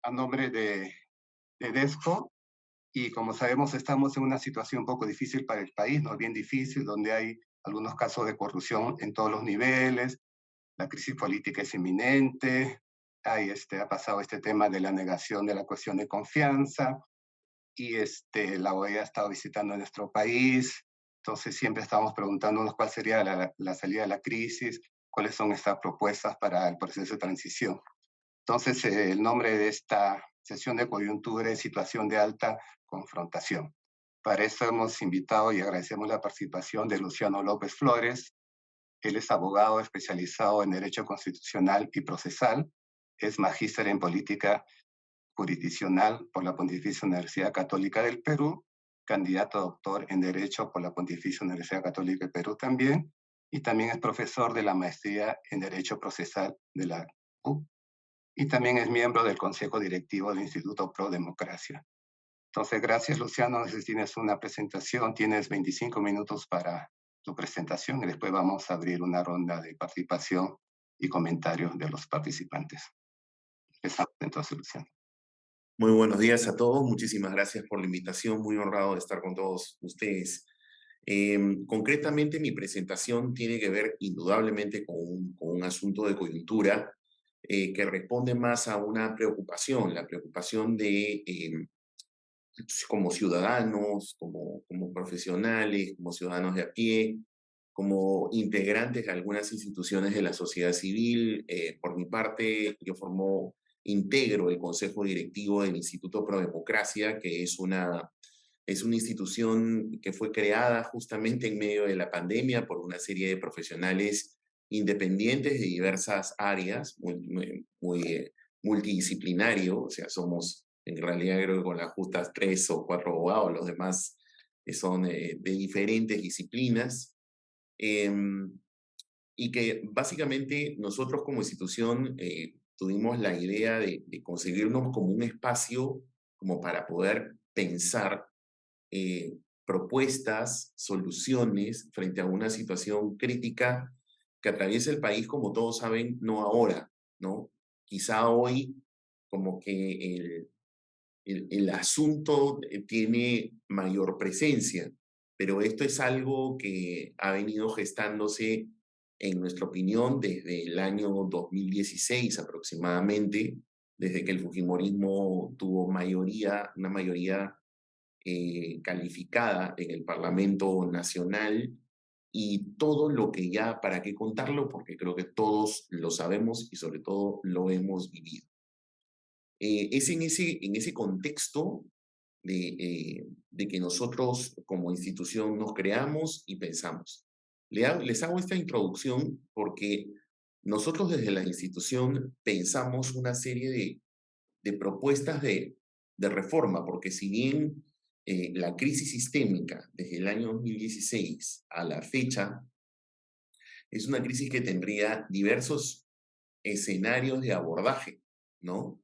a nombre de DESCO, y como sabemos estamos en una situación un poco difícil para el país, ¿no? Bien difícil, donde hay algunos casos de corrupción en todos los niveles, la crisis política es inminente, ha pasado este tema de la negación de la cuestión de confianza, y la OEA ha estado visitando nuestro país, entonces siempre estamos preguntándonos cuál sería la salida de la crisis, cuáles son estas propuestas para el proceso de transición. Entonces, el nombre de esta sesión de coyuntura es Situación de Alta Confrontación. Para eso hemos invitado y agradecemos la participación de Luciano López Flores. Él es abogado especializado en Derecho Constitucional y Procesal, es magíster en Política Jurisdiccional por la Pontificia Universidad Católica del Perú, candidato a doctor en Derecho por la Pontificia Universidad Católica del Perú también, y también es profesor de la maestría en Derecho Procesal de la UP, y también es miembro del Consejo Directivo del Instituto Pro Democracia. Entonces, gracias, Luciano. No sé si tienes una presentación, tienes 25 minutos para tu presentación y después vamos a abrir una ronda de participación y comentarios de los participantes. Empezamos entonces, Luciano. Muy buenos días a todos, muchísimas gracias por la invitación, muy honrado de estar con todos ustedes. Concretamente mi presentación tiene que ver indudablemente con un asunto de coyuntura que responde más a una preocupación, la preocupación de como ciudadanos, como profesionales, como ciudadanos de a pie, como integrantes de algunas instituciones de la sociedad civil. Por mi parte, integro el consejo directivo del Instituto Pro Democracia, que es una institución que fue creada justamente en medio de la pandemia por una serie de profesionales independientes de diversas áreas, multidisciplinario, o sea, somos en realidad creo que con las justas 3 o 4 abogados, los demás son de diferentes disciplinas. Em, y que básicamente nosotros como institución tuvimos la idea de conseguirnos como un espacio como para poder pensar propuestas, soluciones frente a una situación crítica que atraviesa el país, como todos saben, no ahora, ¿no? Quizá hoy como que el asunto tiene mayor presencia, pero esto es algo que ha venido gestándose, en nuestra opinión, desde el año 2016 aproximadamente, desde que el fujimorismo tuvo una mayoría calificada en el Parlamento Nacional, y todo lo que ya, ¿para qué contarlo? Porque creo que todos lo sabemos y sobre todo lo hemos vivido. Es en ese contexto de que nosotros como institución nos creamos y pensamos. Les hago esta introducción porque nosotros desde la institución pensamos una serie de propuestas de reforma, porque si bien la crisis sistémica desde el año 2016 a la fecha es una crisis que tendría diversos escenarios de abordaje, ¿no?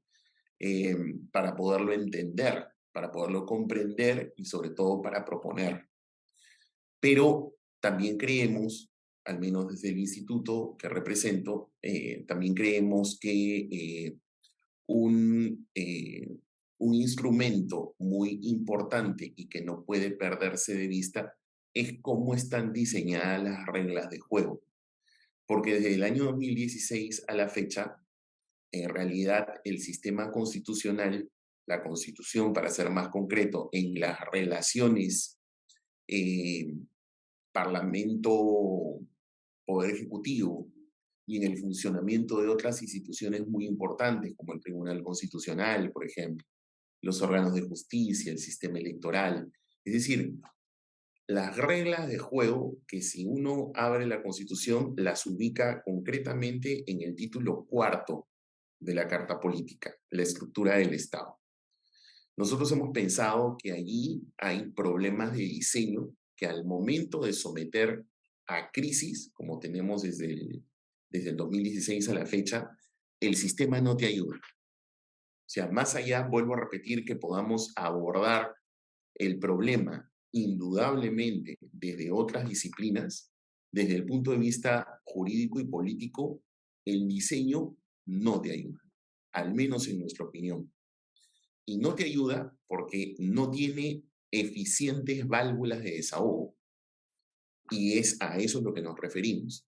eh, para poderlo entender, para poderlo comprender y sobre todo para proponer. Pero también creemos, al menos desde el instituto que represento, también creemos que un, eh, un instrumento muy importante y que no puede perderse de vista es cómo están diseñadas las reglas de juego. Porque desde el año 2016 a la fecha, en realidad, el sistema constitucional, la constitución, para ser más concreto, en las relaciones eh, parlamento, poder ejecutivo y en el funcionamiento de otras instituciones muy importantes, como el Tribunal Constitucional, por ejemplo, los órganos de justicia, el sistema electoral. Es decir, las reglas de juego que si uno abre la Constitución las ubica concretamente en el título cuarto de la Carta Política, la estructura del Estado. Nosotros hemos pensado que allí hay problemas de diseño que al momento de someter a crisis, como tenemos desde el 2016 a la fecha, el sistema no te ayuda. O sea, más allá, vuelvo a repetir, que podamos abordar el problema indudablemente desde otras disciplinas, desde el punto de vista jurídico y político, el diseño no te ayuda, al menos en nuestra opinión. y no te ayuda porque no tiene eficientes válvulas de desahogo. Y es a eso es lo que nos referimos.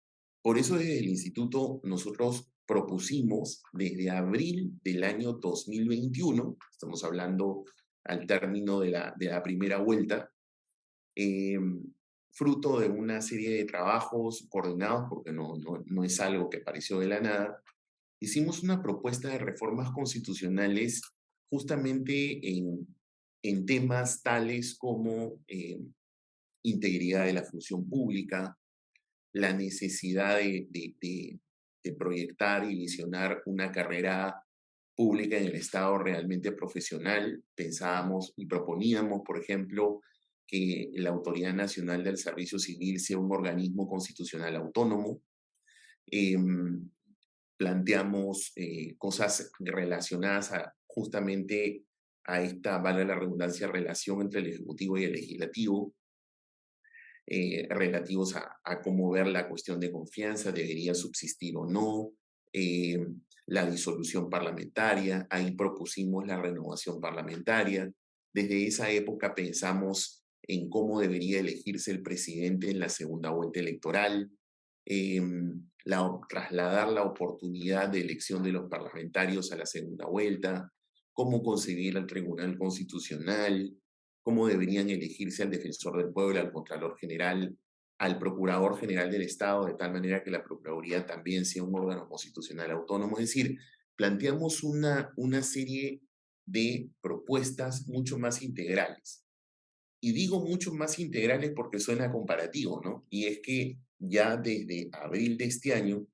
Por eso desde el instituto nosotros propusimos desde abril del año 2021, estamos hablando al término de la primera vuelta, eh, fruto de una serie de trabajos coordinados, porque no es algo que apareció de la nada, hicimos una propuesta de reformas constitucionales justamente en temas tales como integridad de la función pública, la necesidad de proyectar y visionar una carrera pública en el Estado realmente profesional. Pensábamos y proponíamos, por ejemplo, que la Autoridad Nacional del Servicio Civil sea un organismo constitucional autónomo. Em, Planteamos cosas relacionadas justamente a esta, vale la redundancia, relación entre el Ejecutivo y el Legislativo, relativos a cómo ver la cuestión de confianza, debería subsistir o no, eh, la disolución parlamentaria, ahí propusimos la renovación parlamentaria. Desde esa época pensamos en cómo debería elegirse el presidente en la segunda vuelta electoral, eh, trasladar la oportunidad de elección de los parlamentarios a la segunda vuelta, cómo concebir al Tribunal Constitucional, cómo deberían elegirse al defensor del pueblo, al Contralor General, al Procurador General del Estado, de tal manera que la Procuraduría también sea un órgano constitucional autónomo. Es decir, planteamos una serie de propuestas mucho más integrales. Y digo mucho más integrales porque suena comparativo, ¿no? Y es que ya desde abril de este año,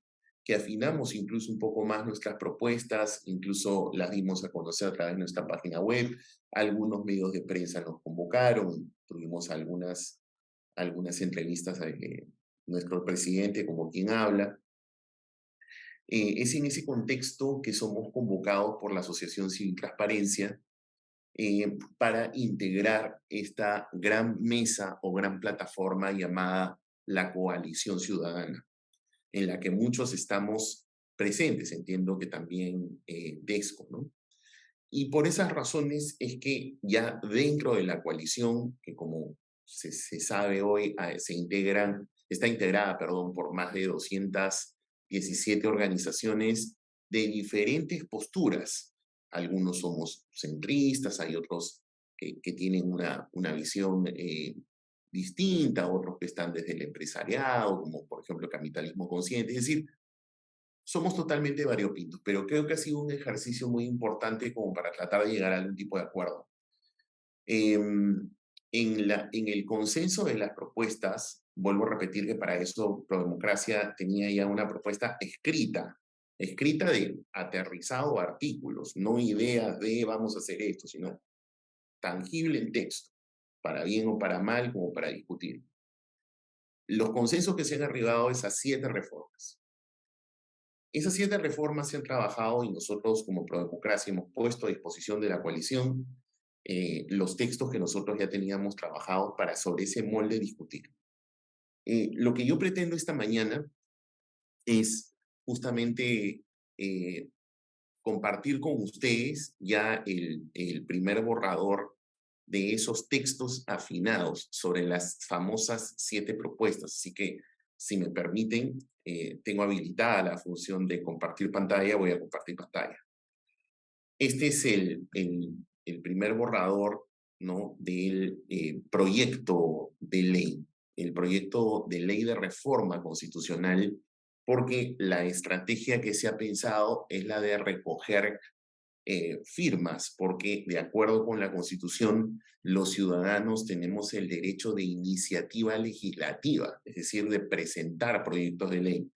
que afinamos incluso un poco más nuestras propuestas, incluso las dimos a conocer a través de nuestra página web, algunos medios de prensa nos convocaron, tuvimos algunas entrevistas a nuestro presidente como quien habla. Es en ese contexto que somos convocados por la Asociación Civil Transparencia para integrar esta gran mesa o gran plataforma llamada la Coalición Ciudadana, en la que muchos estamos presentes, entiendo que también DESCO, ¿no? Y por esas razones es que ya dentro de la coalición, que como se sabe hoy, está integrada, perdón, por más de 217 organizaciones de diferentes posturas. Algunos somos centristas, hay otros que tienen una visión distinta, otros que están desde el empresariado, como por ejemplo el capitalismo consciente. Es decir, somos totalmente variopintos, pero creo que ha sido un ejercicio muy importante como para tratar de llegar a algún tipo de acuerdo. En el consenso de las propuestas, vuelvo a repetir que para eso Prodemocracia tenía ya una propuesta escrita de aterrizado artículos, no ideas de vamos a hacer esto, sino tangible en texto, para bien o para mal, como para discutir. Los consensos que se han arribado es a 7 reformas. Esas 7 reformas se han trabajado y nosotros como Prodemocracia hemos puesto a disposición de la coalición los textos que nosotros ya teníamos trabajados para sobre ese molde discutir. Lo que yo pretendo esta mañana es justamente compartir con ustedes ya el primer borrador de esos textos afinados sobre las famosas 7 propuestas. Así que, si me permiten, tengo habilitada la función de compartir pantalla, voy a compartir pantalla. Este es el primer borrador, ¿no?, del proyecto de ley, el proyecto de ley de reforma constitucional, porque la estrategia que se ha pensado es la de recoger firmas, porque de acuerdo con la Constitución, los ciudadanos tenemos el derecho de iniciativa legislativa, es decir, de presentar proyectos de ley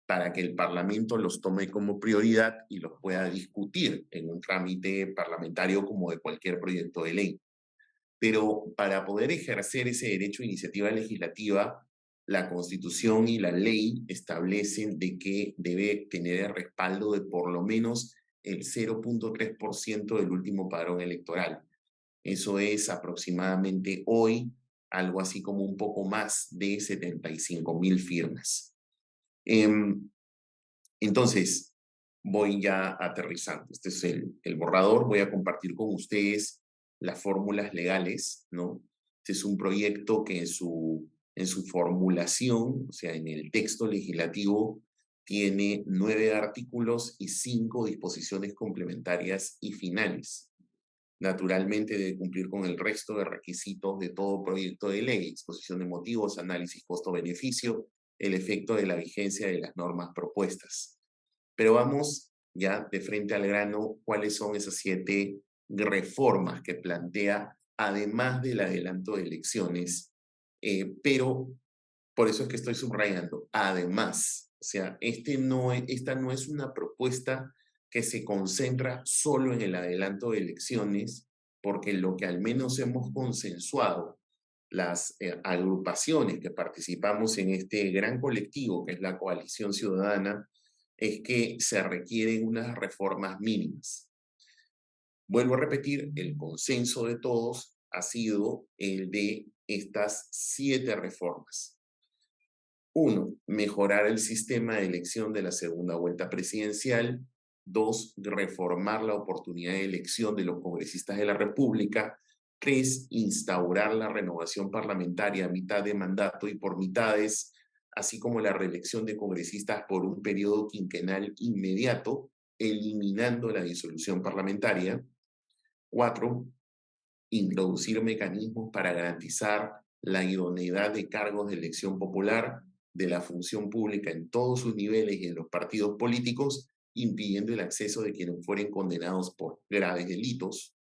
para que el Parlamento los tome como prioridad y los pueda discutir en un trámite parlamentario como de cualquier proyecto de ley. Pero para poder ejercer ese derecho a iniciativa legislativa, la Constitución y la ley establecen de que debe tener el respaldo de por lo menos el 0.3% del último padrón electoral. Eso es aproximadamente hoy algo así como un poco más de 75,000 firmas. Entonces, voy ya aterrizando. Este es el borrador. Voy a compartir con ustedes las fórmulas legales, ¿no? Este es un proyecto que en su formulación, o sea, en el texto legislativo, tiene 9 artículos y 5 disposiciones complementarias y finales. Naturalmente debe cumplir con el resto de requisitos de todo proyecto de ley: exposición de motivos, análisis costo-beneficio, el efecto de la vigencia de las normas propuestas. Pero vamos ya de frente al grano, ¿cuáles son esas 7 reformas que plantea, además del adelanto de elecciones? Pero por eso es que estoy subrayando, además, o sea, esta no es una propuesta que se concentra solo en el adelanto de elecciones, porque lo que al menos hemos consensuado las agrupaciones que participamos en este gran colectivo que es la Coalición Ciudadana, es que se requieren unas reformas mínimas. Vuelvo a repetir, el consenso de todos ha sido el de estas 7 reformas. 1, mejorar el sistema de elección de la segunda vuelta presidencial. 2, reformar la oportunidad de elección de los congresistas de la República. 3, instaurar la renovación parlamentaria a mitad de mandato y por mitades, así como la reelección de congresistas por un periodo quinquenal inmediato, eliminando la disolución parlamentaria. 4, introducir mecanismos para garantizar la idoneidad de cargos de elección popular de la función pública en todos sus niveles y en los partidos políticos, impidiendo el acceso de quienes fueren condenados por graves delitos.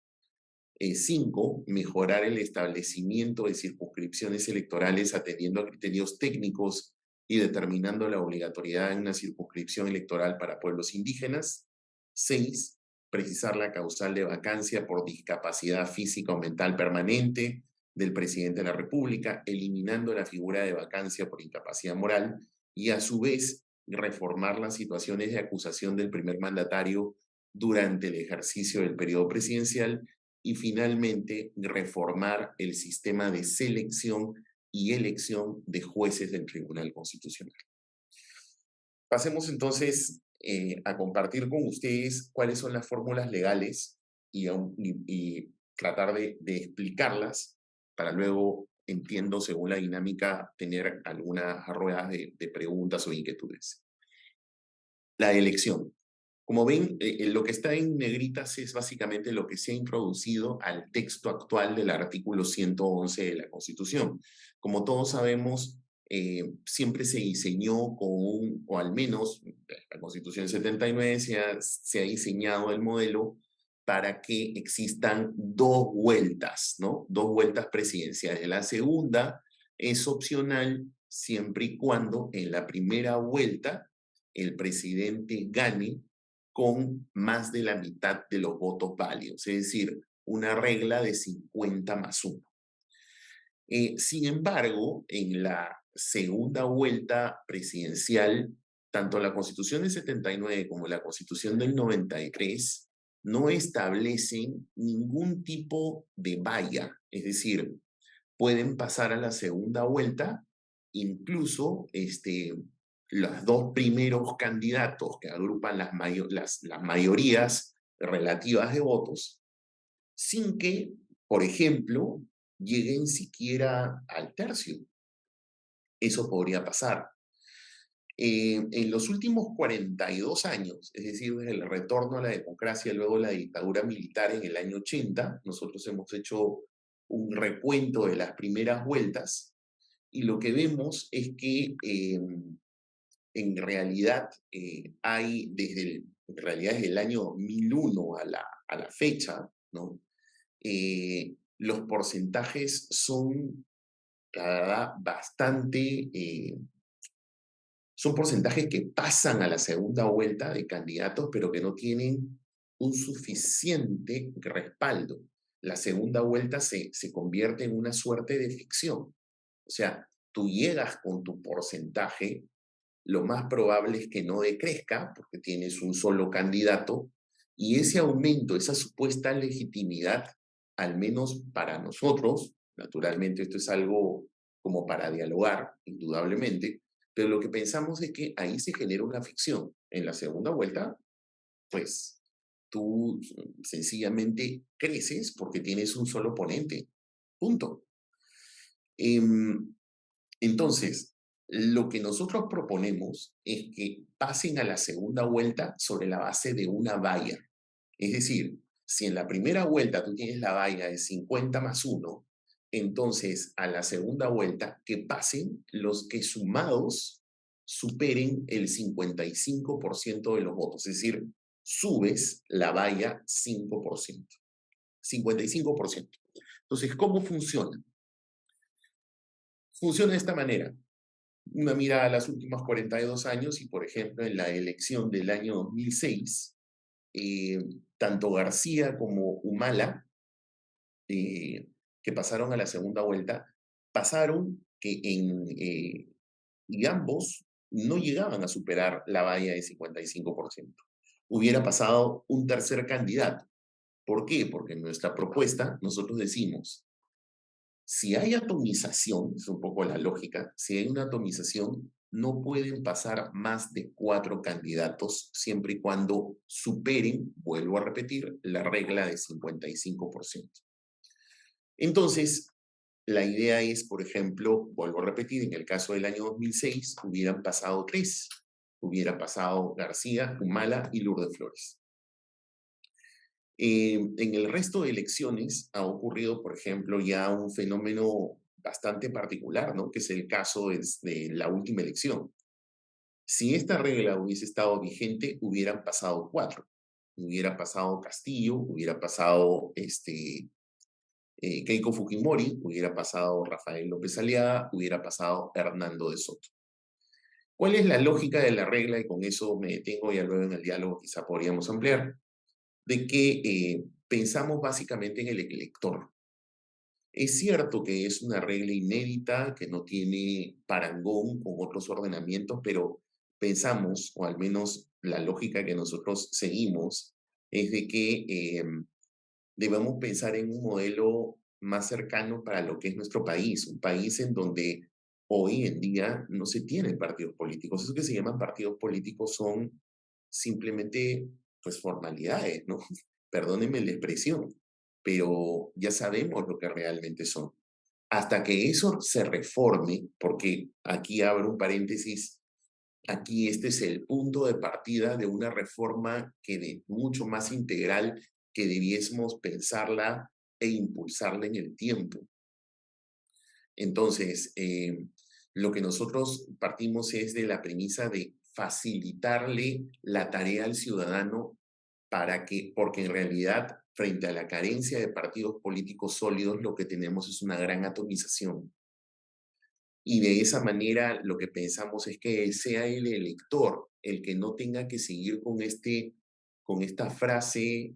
5, mejorar el establecimiento de circunscripciones electorales atendiendo a criterios técnicos y determinando la obligatoriedad en una circunscripción electoral para pueblos indígenas. 6, precisar la causal de vacancia por discapacidad física o mental permanente del presidente de la República, eliminando la figura de vacancia por incapacidad moral y a su vez reformar las situaciones de acusación del primer mandatario durante el ejercicio del periodo presidencial y finalmente reformar el sistema de selección y elección de jueces del Tribunal Constitucional. Pasemos entonces a compartir con ustedes cuáles son las fórmulas legales y tratar de explicarlas para luego, entiendo, según la dinámica, tener algunas ruedas de preguntas o inquietudes. La elección. Como ven, lo que está en negritas es básicamente lo que se ha introducido al texto actual del artículo 111 de la Constitución. Como todos sabemos, siempre se diseñó o al menos la Constitución 79 se ha diseñado el modelo para que existan 2 vueltas, ¿no? 2 vueltas presidenciales. La segunda es opcional siempre y cuando en la primera vuelta el presidente gane con más de la mitad de los votos válidos, es decir, una regla de 50+1. Sin embargo, en la segunda vuelta presidencial, tanto la Constitución del 79 como la Constitución del 93 no establecen ningún tipo de valla, es decir, pueden pasar a la segunda vuelta, incluso los 2 primeros candidatos que agrupan las mayorías relativas de votos, sin que, por ejemplo, lleguen siquiera al tercio. Eso podría pasar. En los últimos 42 años, es decir, desde el retorno a la democracia, luego la dictadura militar en el año 80, nosotros hemos hecho un recuento de las primeras vueltas y lo que vemos es que en realidad desde el año 2001 a la fecha, ¿no? Los porcentajes son, la verdad, son porcentajes que pasan a la segunda vuelta de candidatos, pero que no tienen un suficiente respaldo. La segunda vuelta se convierte en una suerte de ficción. O sea, tú llegas con tu porcentaje, lo más probable es que no decrezca porque tienes un solo candidato y ese aumento, esa supuesta legitimidad, al menos para nosotros, naturalmente esto es algo como para dialogar, indudablemente, pero lo que pensamos es que ahí se genera una ficción. En la segunda vuelta, pues tú sencillamente creces porque tienes un solo oponente. Punto. Em, entonces, lo que nosotros proponemos es que pasen a la segunda vuelta sobre la base de una valla. Es decir, si en la primera vuelta tú tienes la valla de 50+1, entonces a la segunda vuelta que pasen los que sumados superen el 55% de los votos. Es decir, subes la valla 5%. 55%. Entonces, ¿cómo funciona? Funciona de esta manera. Una mira a los últimos 42 años y, por ejemplo, en la elección del año 2006, tanto García como Humala, que pasaron a la segunda vuelta, pasaron y ambos no llegaban a superar la valla de 55%. Hubiera pasado un tercer candidato. ¿Por qué? Porque en nuestra propuesta nosotros decimos, si hay atomización, es un poco la lógica, si hay una atomización, no pueden pasar más de 4 candidatos siempre y cuando superen, vuelvo a repetir, la regla de 55%. Entonces, la idea es, por ejemplo, vuelvo a repetir, en el caso del año 2006, hubieran pasado 3. Hubiera pasado García, Humala y Lourdes Flores. En el resto de elecciones ha ocurrido, por ejemplo, ya un fenómeno bastante particular, ¿no? Que es el caso de la última elección. Si esta regla hubiese estado vigente, hubieran pasado 4. Hubiera pasado Castillo, hubiera pasado Keiko Fujimori, hubiera pasado Rafael López Aliaga, hubiera pasado Hernando de Soto. ¿Cuál es la lógica de la regla? Y con eso me detengo, ya luego en el diálogo quizá podríamos ampliar, de que pensamos básicamente en el elector. Es cierto que es una regla inédita, que no tiene parangón con otros ordenamientos, pero pensamos, o al menos la lógica que nosotros seguimos, es de que debemos pensar en un modelo más cercano para lo que es nuestro país, un país en donde hoy en día no se tienen partidos políticos. Eso que se llaman partidos políticos son simplemente, pues, formalidades, ¿no? Perdónenme la expresión, pero ya sabemos lo que realmente son. Hasta que eso se reforme, porque aquí abro un paréntesis, aquí este es el punto de partida de una reforma que de mucho más integral que debiésemos pensarla e impulsarla en el tiempo. Entonces, lo que nosotros partimos es de la premisa de facilitarle la tarea al ciudadano porque en realidad, frente a la carencia de partidos políticos sólidos, lo que tenemos es una gran atomización. Y de esa manera lo que pensamos es que sea el elector el que no tenga que seguir con esta frase,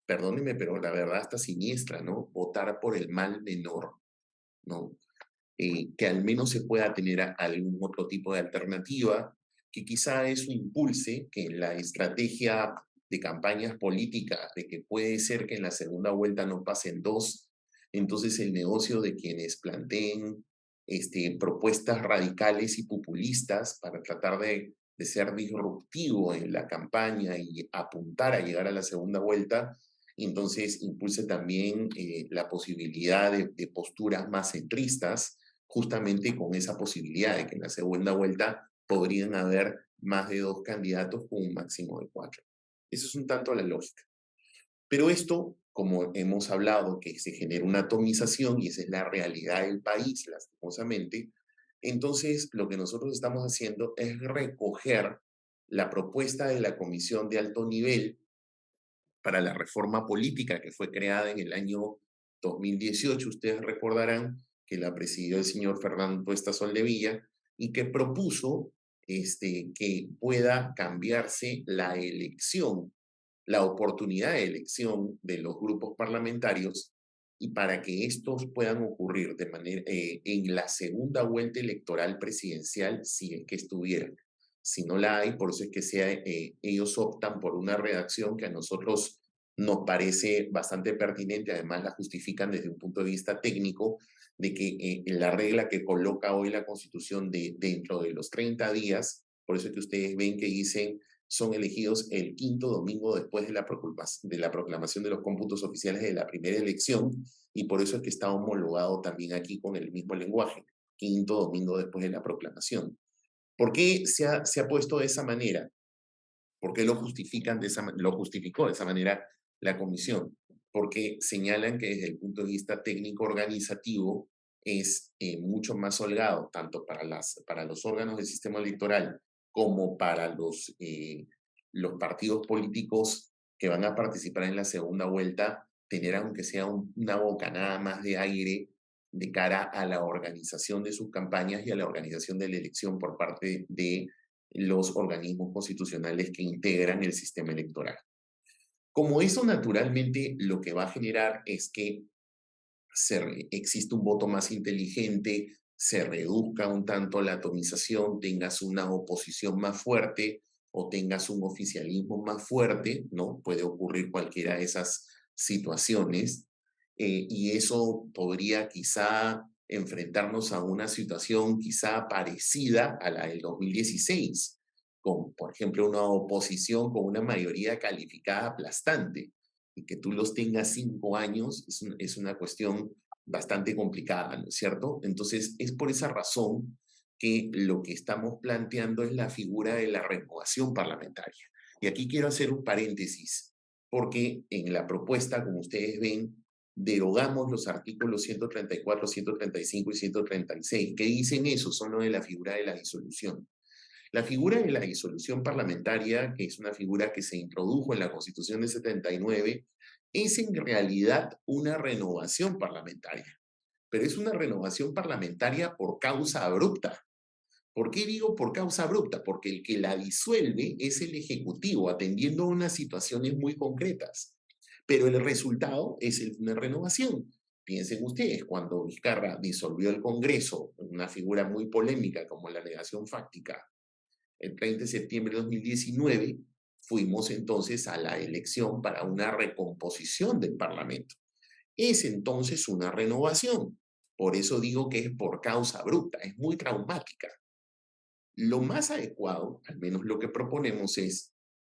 perdóneme, pero la verdad está siniestra, ¿no? Votar por el mal menor, ¿no? Que al menos se pueda tener algún otro tipo de alternativa, que quizá eso impulse que en la estrategia de campañas políticas, de que puede ser que en la segunda vuelta no pasen 2, entonces el negocio de quienes planteen propuestas radicales y populistas para tratar de ser disruptivo en la campaña y apuntar a llegar a la segunda vuelta, entonces impulse también la posibilidad de posturas más centristas, justamente con esa posibilidad de que en la segunda vuelta podrían haber más de 2 candidatos con un máximo de 4. Eso es un tanto la lógica. Pero esto, como hemos hablado, que se genera una atomización y esa es la realidad del país, lastimosamente, entonces lo que nosotros estamos haciendo es recoger la propuesta de la Comisión de Alto Nivel para la Reforma Política que fue creada en el año 2018. Ustedes recordarán que la presidió el señor Fernando Tuesta Soldevilla y que propuso que pueda cambiarse la elección, la oportunidad de elección de los grupos parlamentarios y para que estos puedan ocurrir en la segunda vuelta electoral presidencial, si es que estuvieran. Si no la hay, por eso es que ellos optan por una redacción que a nosotros nos parece bastante pertinente, además la justifican desde un punto de vista técnico, de que la regla que coloca hoy la Constitución dentro de los 30 días, por eso es que ustedes ven que dicen son elegidos el quinto domingo después de la proclamación de los cómputos oficiales de la primera elección, y por eso es que está homologado también aquí con el mismo lenguaje, quinto domingo después de la proclamación. ¿Por qué se ha puesto de esa manera? ¿Por qué lo justificó de esa manera la comisión? Porque señalan que desde el punto de vista técnico organizativo es mucho más holgado, tanto para los órganos del sistema electoral como para los partidos políticos que van a participar en la segunda vuelta, tener aunque sea una bocanada más de aire de cara a la organización de sus campañas y a la organización de la elección por parte de los organismos constitucionales que integran el sistema electoral. Como eso naturalmente lo que va a generar es que existe un voto más inteligente, se reduzca un tanto la atomización, tengas una oposición más fuerte o tengas un oficialismo más fuerte, ¿no? Puede ocurrir cualquiera de esas situaciones, y eso podría quizá enfrentarnos a una situación quizá parecida a la del 2016, con, por ejemplo, una oposición con una mayoría calificada aplastante, y que tú los tengas 5 años es una cuestión bastante complicada, ¿no es cierto? Entonces, es por esa razón que lo que estamos planteando es la figura de la renovación parlamentaria. Y aquí quiero hacer un paréntesis, porque en la propuesta, como ustedes ven, derogamos los artículos 134, 135 y 136. ¿Qué dicen eso? Son lo de la figura de la disolución. La figura de la disolución parlamentaria, que es una figura que se introdujo en la Constitución de 79, es en realidad una renovación parlamentaria, pero es una renovación parlamentaria por causa abrupta. ¿Por qué digo por causa abrupta? Porque el que la disuelve es el Ejecutivo, atendiendo a unas situaciones muy concretas, pero el resultado es una renovación. Piensen ustedes, cuando Vizcarra disolvió el Congreso, una figura muy polémica como la negación fáctica, el 30 de septiembre de 2019, fuimos entonces a la elección para una recomposición del Parlamento. Es entonces una renovación. Por eso digo que es por causa abrupta, es muy traumática. Lo más adecuado, al menos lo que proponemos es,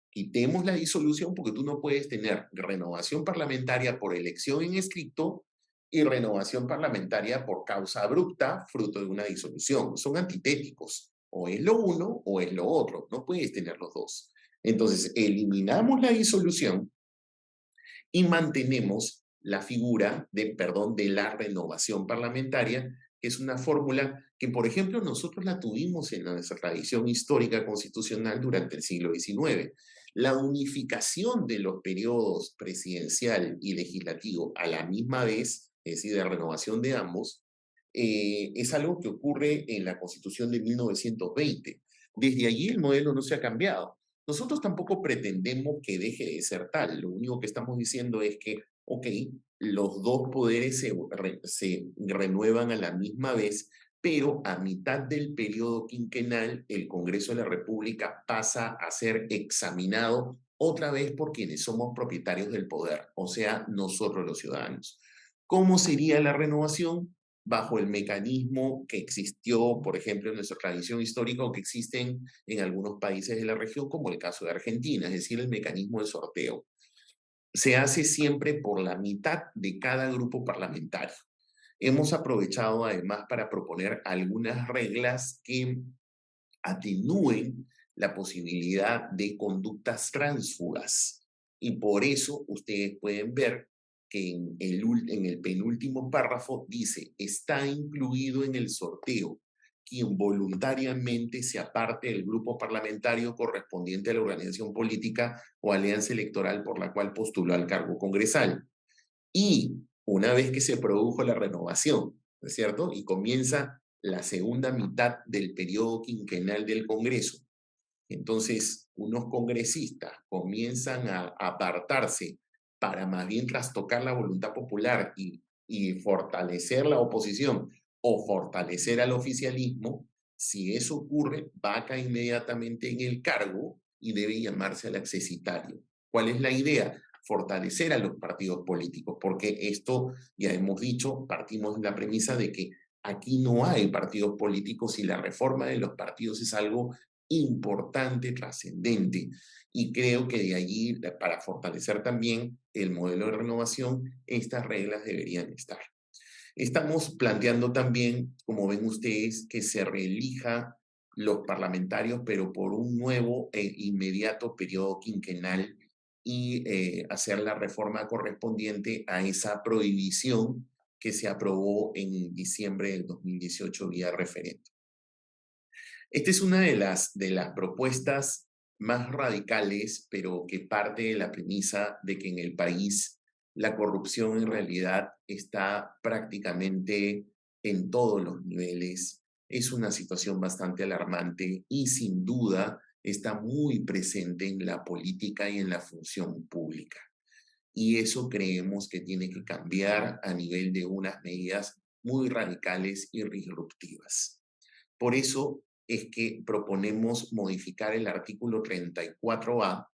quitemos la disolución porque tú no puedes tener renovación parlamentaria por elección en escrito y renovación parlamentaria por causa abrupta, fruto de una disolución. Son antitéticos. O es lo uno o es lo otro. No puedes tener los dos. Entonces, eliminamos la disolución y mantenemos la figura de la renovación parlamentaria, que es una fórmula que, por ejemplo, nosotros la tuvimos en nuestra tradición histórica constitucional durante el siglo XIX. La unificación de los periodos presidencial y legislativo a la misma vez, es decir, de renovación de ambos, es algo que ocurre en la Constitución de 1920. Desde allí el modelo no se ha cambiado. Nosotros tampoco pretendemos que deje de ser tal. Lo único que estamos diciendo es que, ok, los dos poderes se renuevan a la misma vez, pero a mitad del periodo quinquenal, el Congreso de la República pasa a ser examinado otra vez por quienes somos propietarios del poder, o sea, nosotros los ciudadanos. ¿Cómo sería la renovación? Bajo el mecanismo que existió, por ejemplo, en nuestra tradición histórica o que existen en algunos países de la región, como el caso de Argentina, es decir, el mecanismo de sorteo. Se hace siempre por la mitad de cada grupo parlamentario. Hemos aprovechado además para proponer algunas reglas que atenúen la posibilidad de conductas tránsfugas. Y por eso ustedes pueden ver que en el penúltimo párrafo dice, está incluido en el sorteo quien voluntariamente se aparte del grupo parlamentario correspondiente a la organización política o alianza electoral por la cual postuló al cargo congresal. Y una vez que se produjo la renovación, ¿no es cierto? Y comienza la segunda mitad del periodo quinquenal del Congreso, entonces unos congresistas comienzan a apartarse para más bien trastocar la voluntad popular y fortalecer la oposición o fortalecer al oficialismo. Si eso ocurre, vaca inmediatamente en el cargo y debe llamarse al accesitario. ¿Cuál es la idea? Fortalecer a los partidos políticos, porque esto, ya hemos dicho, partimos de la premisa de que aquí no hay partidos políticos y la reforma de los partidos es algo importante, trascendente. Y creo que de allí, para fortalecer también el modelo de renovación, estas reglas deberían estar. Estamos planteando también, como ven ustedes, que se reelija los parlamentarios, pero por un nuevo e inmediato periodo quinquenal y hacer la reforma correspondiente a esa prohibición que se aprobó en diciembre del 2018 vía referéndum. Esta es una de las propuestas más radicales, pero que parte de la premisa de que en el país la corrupción en realidad está prácticamente en todos los niveles. Es una situación bastante alarmante y sin duda está muy presente en la política y en la función pública. Y eso creemos que tiene que cambiar a nivel de unas medidas muy radicales y disruptivas. Por eso es que proponemos modificar el artículo 34A,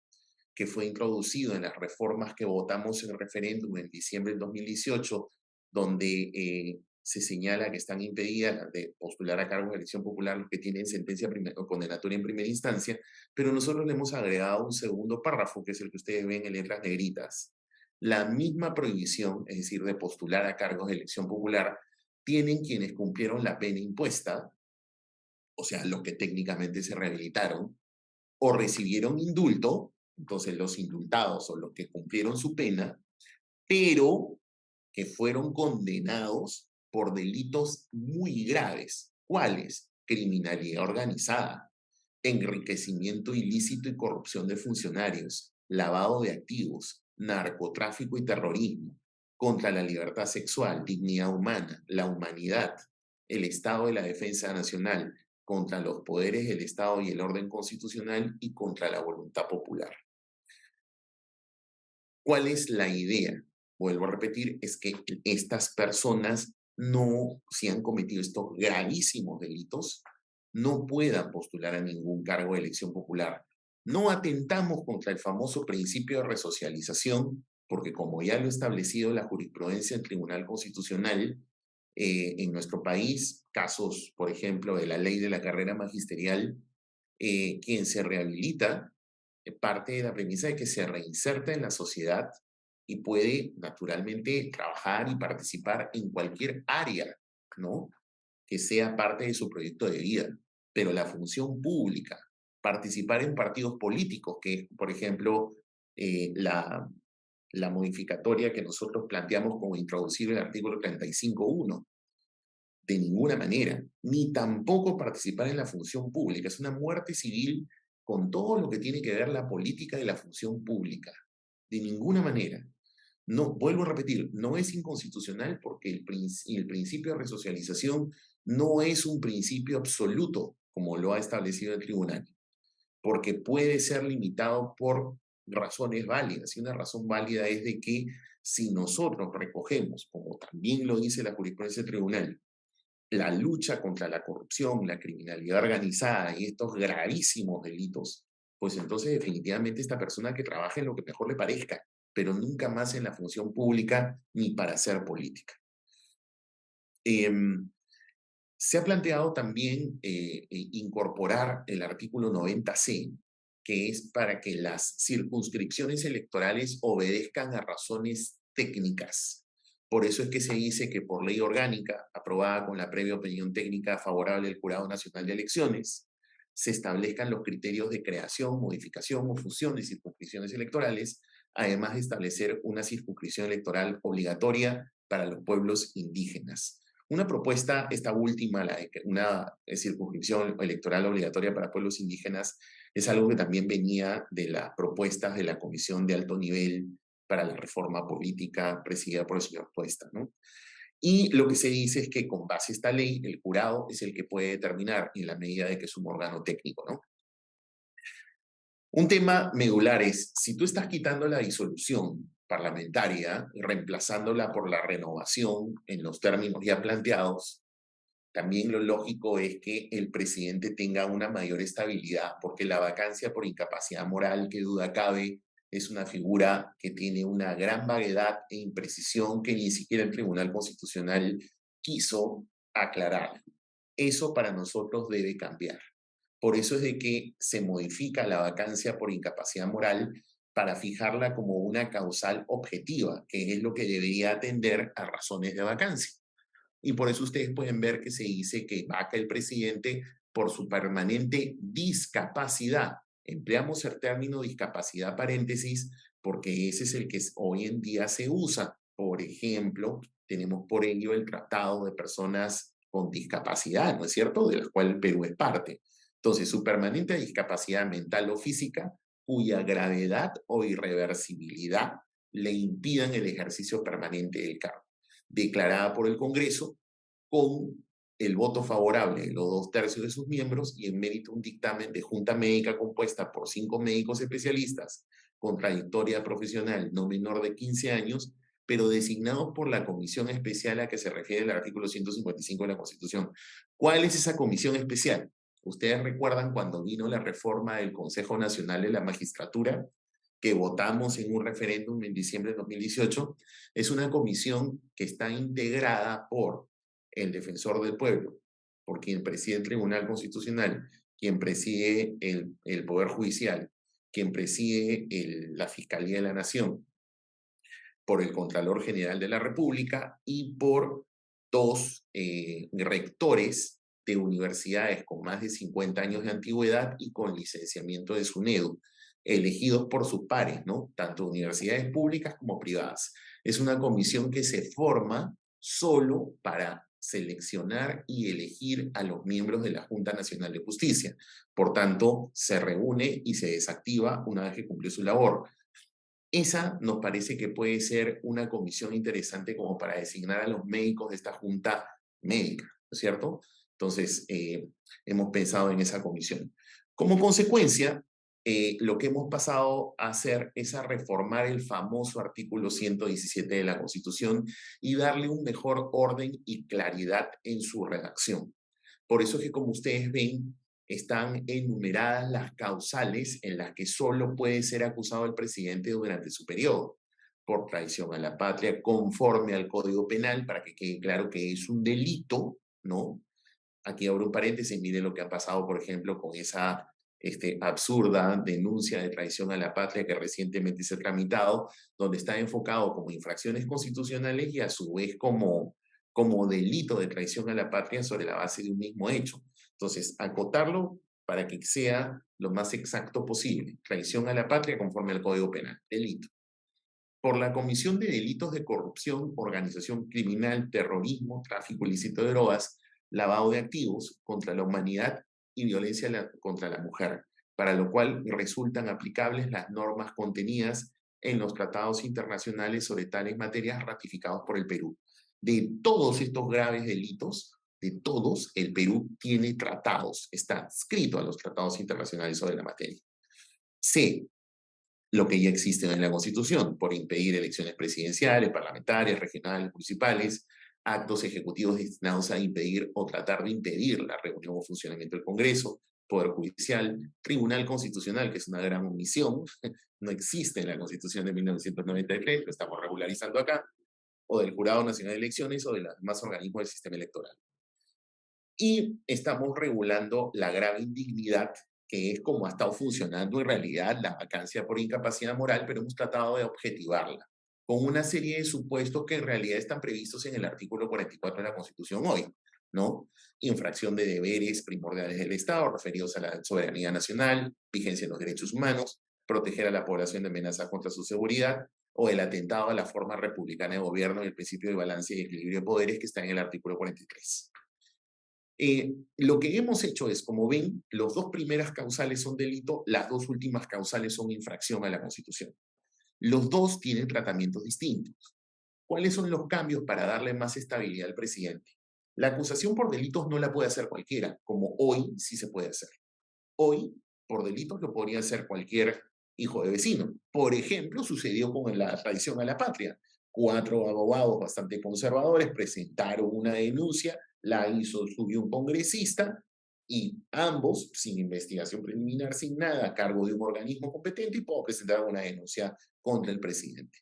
que fue introducido en las reformas que votamos en el referéndum en diciembre del 2018, donde se señala que están impedidas de postular a cargos de elección popular los que tienen sentencia condenatoria en primera instancia, pero nosotros le hemos agregado un segundo párrafo, que es el que ustedes ven en letras negritas. La misma prohibición, es decir, de postular a cargos de elección popular, tienen quienes cumplieron la pena impuesta, o sea, los que técnicamente se rehabilitaron, o recibieron indulto, entonces los indultados o los que cumplieron su pena, pero que fueron condenados por delitos muy graves. ¿Cuáles? Criminalidad organizada, enriquecimiento ilícito y corrupción de funcionarios, lavado de activos, narcotráfico y terrorismo, contra la libertad sexual, dignidad humana, la humanidad, el Estado de la Defensa Nacional, contra los poderes del Estado y el orden constitucional y contra la voluntad popular. ¿Cuál es la idea? Vuelvo a repetir, es que estas personas no, si han cometido estos gravísimos delitos, no puedan postular a ningún cargo de elección popular. No atentamos contra el famoso principio de resocialización, porque como ya lo ha establecido la jurisprudencia del Tribunal Constitucional, en nuestro país, casos, por ejemplo, de la ley de la carrera magisterial, quien se rehabilita parte de la premisa de que se reinserta en la sociedad y puede naturalmente trabajar y participar en cualquier área, ¿no? Que sea parte de su proyecto de vida. Pero la función pública, participar en partidos políticos, que es, por ejemplo, la modificatoria que nosotros planteamos como introducir el artículo 35.1, de ninguna manera, ni tampoco participar en la función pública. Es una muerte civil con todo lo que tiene que ver la política de la función pública. De ninguna manera. No, vuelvo a repetir, no es inconstitucional porque el principio de resocialización no es un principio absoluto, como lo ha establecido el tribunal, porque puede ser limitado por razones válidas. Y una razón válida es de que si nosotros recogemos, como también lo dice la jurisprudencia del tribunal, la lucha contra la corrupción, la criminalidad organizada y estos gravísimos delitos, pues entonces definitivamente esta persona que trabaje en lo que mejor le parezca, pero nunca más en la función pública ni para hacer política. Se ha planteado también incorporar el artículo 90C, que es para que las circunscripciones electorales obedezcan a razones técnicas. Por eso es que se dice que por ley orgánica, aprobada con la previa opinión técnica favorable del Jurado Nacional de Elecciones, se establezcan los criterios de creación, modificación o fusión de circunscripciones electorales, además de establecer una circunscripción electoral obligatoria para los pueblos indígenas. Una propuesta, esta última, una circunscripción electoral obligatoria para pueblos indígenas, es algo que también venía de las propuestas de la Comisión de Alto Nivel para la Reforma Política presidida por el señor Tuesta, ¿no? Y lo que se dice es que con base a esta ley, el jurado es el que puede determinar en la medida de que es un órgano técnico, ¿no? Un tema medular es, si tú estás quitando la disolución parlamentaria y reemplazándola por la renovación en los términos ya planteados, también lo lógico es que el presidente tenga una mayor estabilidad, porque la vacancia por incapacidad moral, que duda cabe, es una figura que tiene una gran vaguedad e imprecisión que ni siquiera el Tribunal Constitucional quiso aclarar. Eso para nosotros debe cambiar. Por eso es de que se modifica la vacancia por incapacidad moral para fijarla como una causal objetiva, que es lo que debería atender a razones de vacancia. Y por eso ustedes pueden ver que se dice que vaca el presidente por su permanente discapacidad. Empleamos el término discapacidad paréntesis porque ese es el que hoy en día se usa. Por ejemplo, tenemos por ello el Tratado de Personas con Discapacidad, ¿no es cierto?, de la cual el Perú es parte. Entonces, su permanente discapacidad mental o física, cuya gravedad o irreversibilidad le impidan el ejercicio permanente del cargo, declarada por el Congreso con el voto favorable de los 2/3 de sus miembros y en mérito un dictamen de junta médica compuesta por 5 médicos especialistas con trayectoria profesional no menor de 15 años, pero designados por la comisión especial a que se refiere el artículo 155 de la Constitución. ¿Cuál es esa comisión especial? Ustedes recuerdan cuando vino la reforma del Consejo Nacional de la Magistratura, que votamos en un referéndum en diciembre de 2018, es una comisión que está integrada por el defensor del pueblo, por quien preside el Tribunal Constitucional, quien preside el Poder Judicial, quien preside la Fiscalía de la Nación, por el Contralor General de la República y por 2 rectores de universidades con más de 50 años de antigüedad y con licenciamiento de SUNEDU, elegidos por sus pares, ¿no? Tanto universidades públicas como privadas. Es una comisión que se forma solo para seleccionar y elegir a los miembros de la Junta Nacional de Justicia. Por tanto, se reúne y se desactiva una vez que cumplió su labor. Esa nos parece que puede ser una comisión interesante como para designar a los médicos de esta junta médica, ¿no es cierto? Entonces, hemos pensado en esa comisión. Como consecuencia, lo que hemos pasado a hacer es a reformar el famoso artículo 117 de la Constitución y darle un mejor orden y claridad en su redacción. Por eso es que, como ustedes ven, están enumeradas las causales en las que solo puede ser acusado el presidente durante su periodo, por traición a la patria, conforme al Código Penal, para que quede claro que es un delito, ¿no? Aquí abro un paréntesis, mire lo que ha pasado, por ejemplo, con esa absurda denuncia de traición a la patria que recientemente se ha tramitado, donde está enfocado como infracciones constitucionales y a su vez como delito de traición a la patria sobre la base de un mismo hecho. Entonces, acotarlo para que sea lo más exacto posible. Traición a la patria conforme al Código Penal, delito. Por la comisión de delitos de corrupción, organización criminal, terrorismo, tráfico ilícito de drogas, lavado de activos contra la humanidad y violencia contra la mujer, para lo cual resultan aplicables las normas contenidas en los tratados internacionales sobre tales materias ratificados por el Perú. De todos estos graves delitos, de todos, el Perú tiene tratados, está adscrito a los tratados internacionales sobre la materia. C, lo que ya existe en la Constitución, por impedir elecciones presidenciales, parlamentarias, regionales, municipales, actos ejecutivos destinados a impedir o tratar de impedir la reunión o funcionamiento del Congreso, Poder Judicial, Tribunal Constitucional, que es una gran omisión, no existe en la Constitución de 1993, lo estamos regularizando acá, o del Jurado Nacional de Elecciones o de los demás organismos del sistema electoral. Y estamos regulando la grave indignidad, que es como ha estado funcionando en realidad la vacancia por incapacidad moral, pero hemos tratado de objetivarla con una serie de supuestos que en realidad están previstos en el artículo 44 de la Constitución hoy, ¿no? Infracción de deberes primordiales del Estado referidos a la soberanía nacional, vigencia de los derechos humanos, proteger a la población de amenazas contra su seguridad, o el atentado a la forma republicana de gobierno y el principio de balance y equilibrio de poderes que está en el artículo 43. Lo que hemos hecho es, como ven, las 2 primeras causales son delito, las 2 últimas causales son infracción a la Constitución. Los 2 tienen tratamientos distintos. ¿Cuáles son los cambios para darle más estabilidad al presidente? La acusación por delitos no la puede hacer cualquiera, como hoy sí se puede hacer. Hoy, por delitos lo podría hacer cualquier hijo de vecino. Por ejemplo, sucedió con la traición a la patria. 4 abogados bastante conservadores presentaron una denuncia, la subió un congresista y ambos, sin investigación preliminar, sin nada, a cargo de un organismo competente, y puedo presentar una denuncia contra el presidente.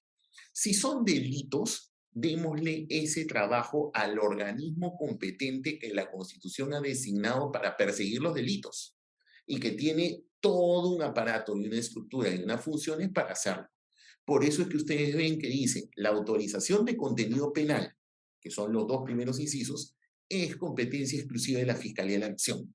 Si son delitos, démosle ese trabajo al organismo competente que la Constitución ha designado para perseguir los delitos. y que tiene todo un aparato y una estructura y unas funciones para hacerlo. Por eso es que ustedes ven que dice la autorización de contenido penal, que son los dos primeros incisos, es competencia exclusiva de la Fiscalía de la Nación.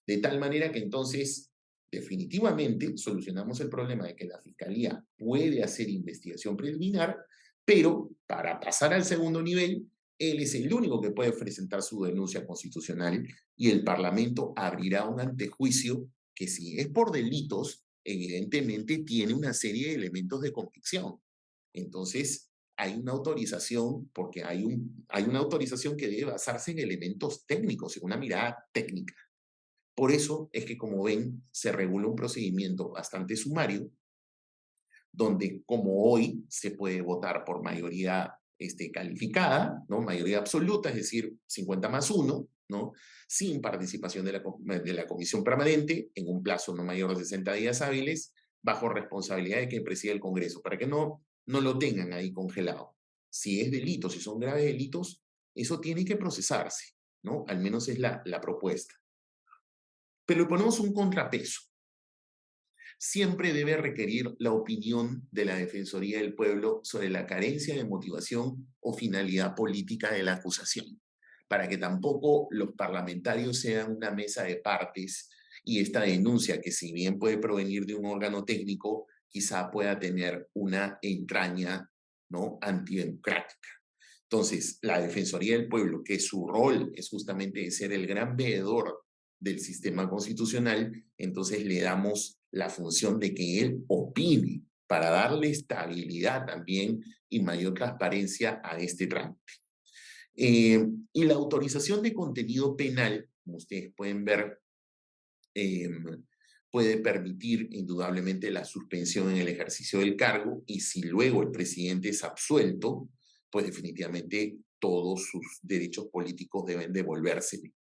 De tal manera que entonces, definitivamente, solucionamos el problema de que la Fiscalía puede hacer investigación preliminar, pero para pasar al segundo nivel, él es el único que puede presentar su denuncia constitucional y el Parlamento abrirá un antejuicio que, si es por delitos, evidentemente tiene una serie de elementos de convicción. Entonces, hay una autorización, porque hay una autorización que debe basarse en elementos técnicos, en una mirada técnica. Por eso es que, como ven, se regula un procedimiento bastante sumario, donde, como hoy, se puede votar por mayoría calificada, ¿no? Mayoría absoluta, es decir, 50+1, ¿no? Sin participación de la comisión permanente, en un plazo no mayor de 60 días hábiles, bajo responsabilidad de quien preside el Congreso, para que no lo tengan ahí congelado. Si es delito, si son graves delitos, eso tiene que procesarse, ¿no? Al menos es la propuesta. Pero le ponemos un contrapeso. Siempre debe requerir la opinión de la Defensoría del Pueblo sobre la carencia de motivación o finalidad política de la acusación, para que tampoco los parlamentarios sean una mesa de partes y esta denuncia, que si bien puede provenir de un órgano técnico, quizá pueda tener una entraña, ¿no?, antidemocrática. Entonces, la Defensoría del Pueblo, que su rol es justamente de ser el gran veedor del sistema constitucional, entonces le damos la función de que él opine para darle estabilidad también y mayor transparencia a este trámite. Y la autorización de contenido penal, como ustedes pueden ver, puede permitir indudablemente la suspensión en el ejercicio del cargo, y si luego el presidente es absuelto, pues definitivamente todos sus derechos políticos deben devolvérsele.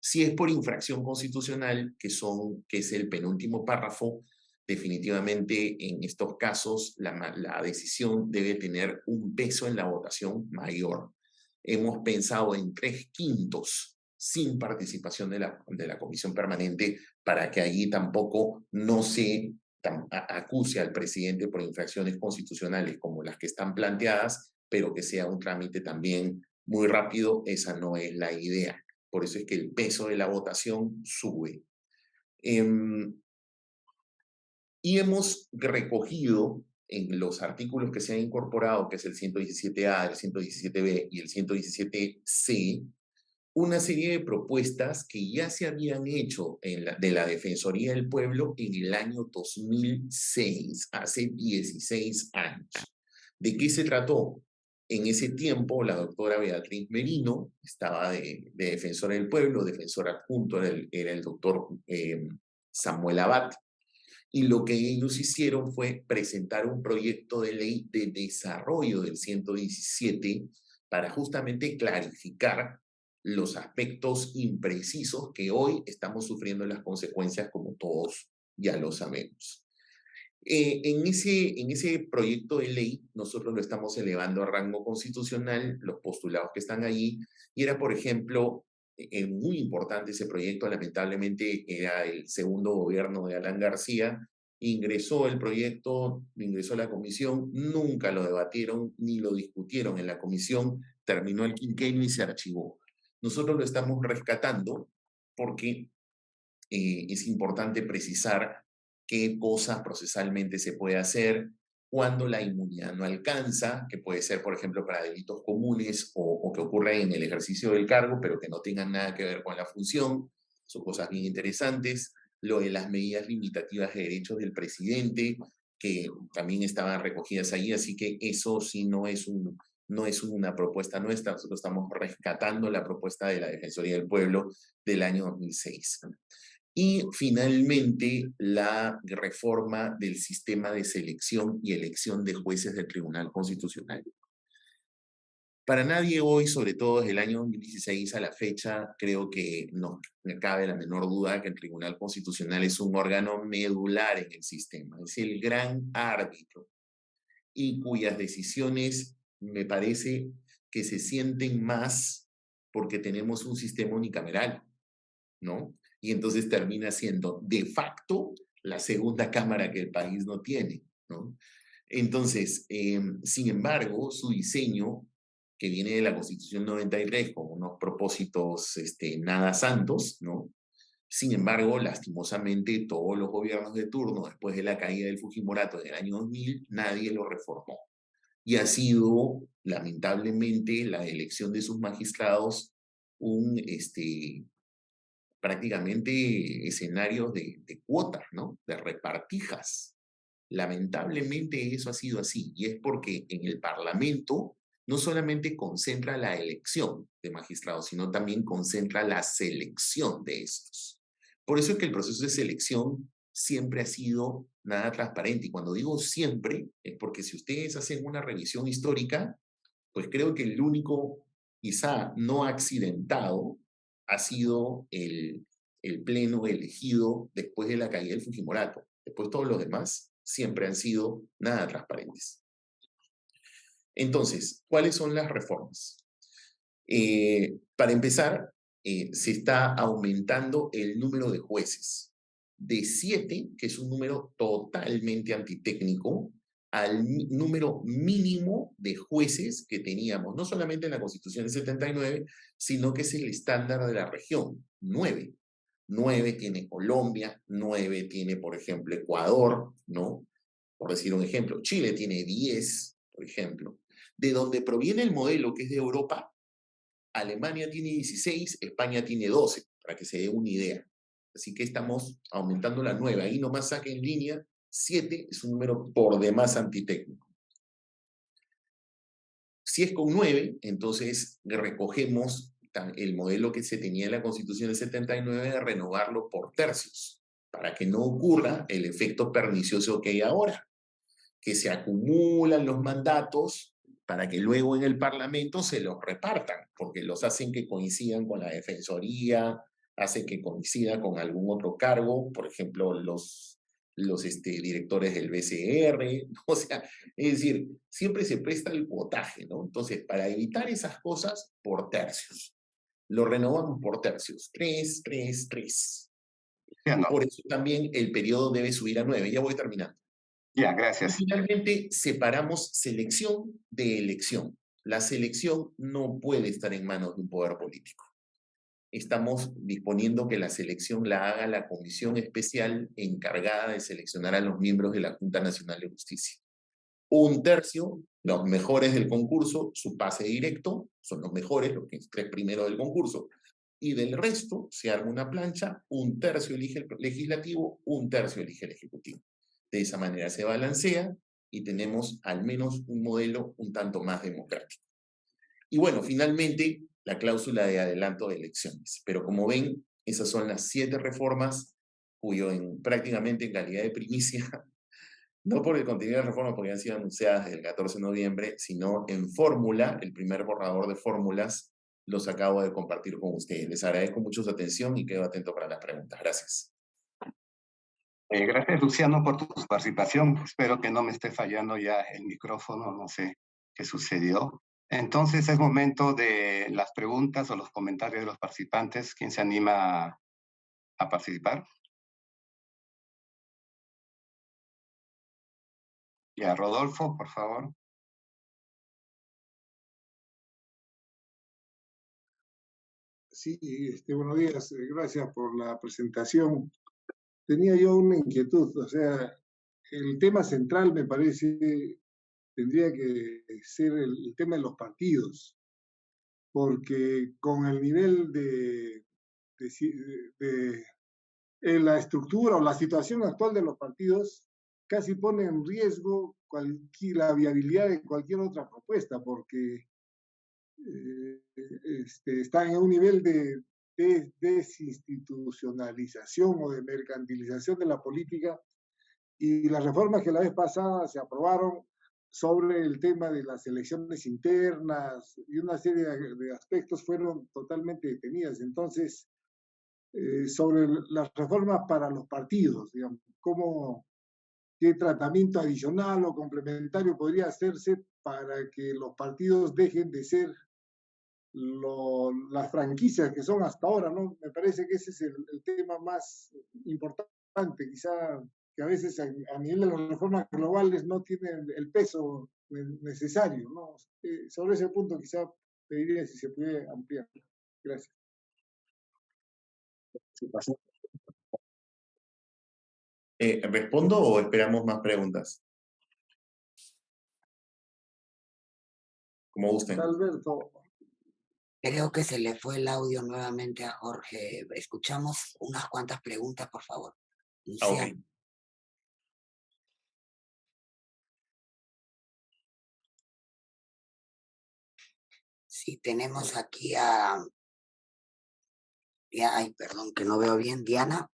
Si es por infracción constitucional, que es el penúltimo párrafo, definitivamente en estos casos la decisión debe tener un peso en la votación mayor. Hemos pensado en 3/5 sin participación de la comisión permanente, para que allí tampoco no se acuse al presidente por infracciones constitucionales como las que están planteadas, pero que sea un trámite también muy rápido. Esa no es la idea. Por eso es que el peso de la votación sube. Y hemos recogido en los artículos que se han incorporado, que es el 117A, el 117B y el 117C, una serie de propuestas que ya se habían hecho de la Defensoría del Pueblo en el año 2006, hace 16 años. ¿De qué se trató? En ese tiempo, la doctora Beatriz Merino estaba de defensora del pueblo, defensor adjunto era el doctor Samuel Abad, y lo que ellos hicieron fue presentar un proyecto de ley de desarrollo del 117 para justamente clarificar los aspectos imprecisos que hoy estamos sufriendo las consecuencias, como todos ya lo sabemos. En ese proyecto de ley, nosotros lo estamos elevando a rango constitucional, los postulados que están allí, y era, por ejemplo, muy importante ese proyecto. Lamentablemente era el segundo gobierno de Alan García, ingresó el proyecto, ingresó a la comisión, nunca lo debatieron ni lo discutieron en la comisión, terminó el quinquenio y se archivó. Nosotros lo estamos rescatando porque es importante precisar qué cosas procesalmente se puede hacer, cuando la inmunidad no alcanza, que puede ser, por ejemplo, para delitos comunes o que ocurra en el ejercicio del cargo, pero que no tengan nada que ver con la función. Son cosas bien interesantes. Lo de las medidas limitativas de derechos del presidente, que también estaban recogidas ahí, así que eso sí no es una propuesta nuestra. Nosotros estamos rescatando la propuesta de la Defensoría del Pueblo del año 2006. Y finalmente, la reforma del sistema de selección y elección de jueces del Tribunal Constitucional. Para nadie hoy, sobre todo desde el año 2016 a la fecha, creo que no me cabe la menor duda que el Tribunal Constitucional es un órgano medular en el sistema, es el gran árbitro, y cuyas decisiones me parece que se sienten más porque tenemos un sistema unicameral, ¿no? Y entonces termina siendo de facto la segunda cámara que el país no tiene, ¿no? Entonces, sin embargo, su diseño, que viene de la Constitución 93 con unos propósitos nada santos, ¿no? Sin embargo, lastimosamente, todos los gobiernos de turno, después de la caída del Fujimorato en el año 2000, nadie lo reformó. Y ha sido, lamentablemente, la elección de sus magistrados un, prácticamente escenarios de cuotas, ¿no? De repartijas. Lamentablemente eso ha sido así, y es porque en el Parlamento no solamente concentra la elección de magistrados, sino también concentra la selección de estos. Por eso es que el proceso de selección siempre ha sido nada transparente. Y cuando digo siempre, es porque si ustedes hacen una revisión histórica, pues creo que el único, quizá no accidentado, ha sido el pleno elegido después de la caída del Fujimorato. Después todos los demás siempre han sido nada transparentes. Entonces, ¿cuáles son las reformas? Para empezar, se está aumentando el número de jueces de 7, que es un número totalmente antitécnico, al número mínimo de jueces que teníamos, no solamente en la Constitución del 79, sino que es el estándar de la región, 9. 9 tiene Colombia, 9 tiene, por ejemplo, Ecuador, ¿no? Por decir un ejemplo, Chile tiene 10, por ejemplo. De donde proviene el modelo, que es de Europa, Alemania tiene 16, España tiene 12, para que se dé una idea. Así que estamos aumentando la 9. Ahí nomás saque en línea, 7 es un número por demás antitécnico. Si es con 9, entonces recogemos el modelo que se tenía en la Constitución del 79 de renovarlo por tercios, para que no ocurra el efecto pernicioso que hay ahora, que se acumulan los mandatos para que luego en el Parlamento se los repartan, porque los hacen que coincidan con la Defensoría, hacen que coincida con algún otro cargo, por ejemplo, los directores del BCR, o sea, es decir, siempre se presta el cuotaje, ¿no? Entonces, para evitar esas cosas, por tercios. Lo renovamos por tercios, 3, 3, 3. Ya no. Por eso también el periodo debe subir a 9. Ya voy terminando. Ya, Y gracias. finalmente separamos selección de elección. La selección no puede estar en manos de un poder político. Estamos disponiendo que la selección la haga la comisión especial encargada de seleccionar a los miembros de la Junta Nacional de Justicia. Un tercio, los mejores del concurso, su pase directo, son los mejores, los 3 primeros del concurso. Y del resto se arma una plancha, un tercio elige el legislativo, un tercio elige el ejecutivo. De esa manera se balancea y tenemos al menos un modelo un tanto más democrático. Y bueno, finalmente, la cláusula de adelanto de elecciones. Pero como ven, esas son las 7 reformas cuyo prácticamente en calidad de primicia, no por el contenido de la reforma, porque han sido anunciadas desde el 14 de noviembre, sino en fórmula, el primer borrador de fórmulas, los acabo de compartir con ustedes. Les agradezco mucho su atención y quedo atento para las preguntas. Gracias. Gracias, Luciano, por tu participación. Espero que no me esté fallando ya el micrófono, no sé qué sucedió. Entonces es momento de las preguntas o los comentarios de los participantes. ¿Quién se anima a participar? Ya, Rodolfo, por favor. Sí, buenos días, gracias por la presentación. Tenía yo una inquietud, o sea, el tema central me parece tendría que ser el tema de los partidos, porque con el nivel de la estructura o la situación actual de los partidos, casi pone en riesgo la viabilidad de cualquier otra propuesta, porque está en un nivel de desinstitucionalización o de mercantilización de la política, y las reformas que la vez pasada se aprobaron sobre el tema de las elecciones internas y una serie de aspectos fueron totalmente detenidas. Entonces, sobre las reformas para los partidos, digamos, qué tratamiento adicional o complementario podría hacerse para que los partidos dejen de ser las franquicias que son hasta ahora, ¿no? Me parece que ese es el tema más importante, quizá que a veces a nivel de las reformas globales no tienen el peso necesario, ¿no? Sobre ese punto quizá pediría si se puede ampliar. Gracias. ¿Respondo o esperamos más preguntas? Como gusten. Alberto. Creo que se le fue el audio nuevamente a Jorge. Escuchamos unas cuantas preguntas, por favor. Ok. Sí, tenemos aquí a... Ay, perdón, que no veo bien. Diana.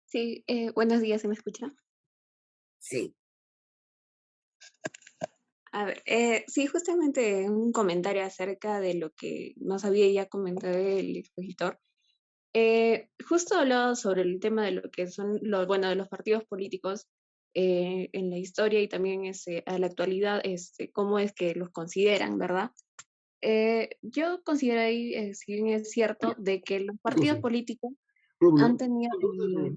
Sí, buenos días, ¿se me escucha? Sí. A ver, sí, justamente un comentario acerca de lo que nos había ya comentado el expositor. Justo hablaba sobre el tema de lo que son los, bueno, de los partidos políticos en la historia y también a la actualidad, cómo es que los consideran, ¿verdad? Yo considero ahí, si bien es cierto, de que los partidos políticos han tenido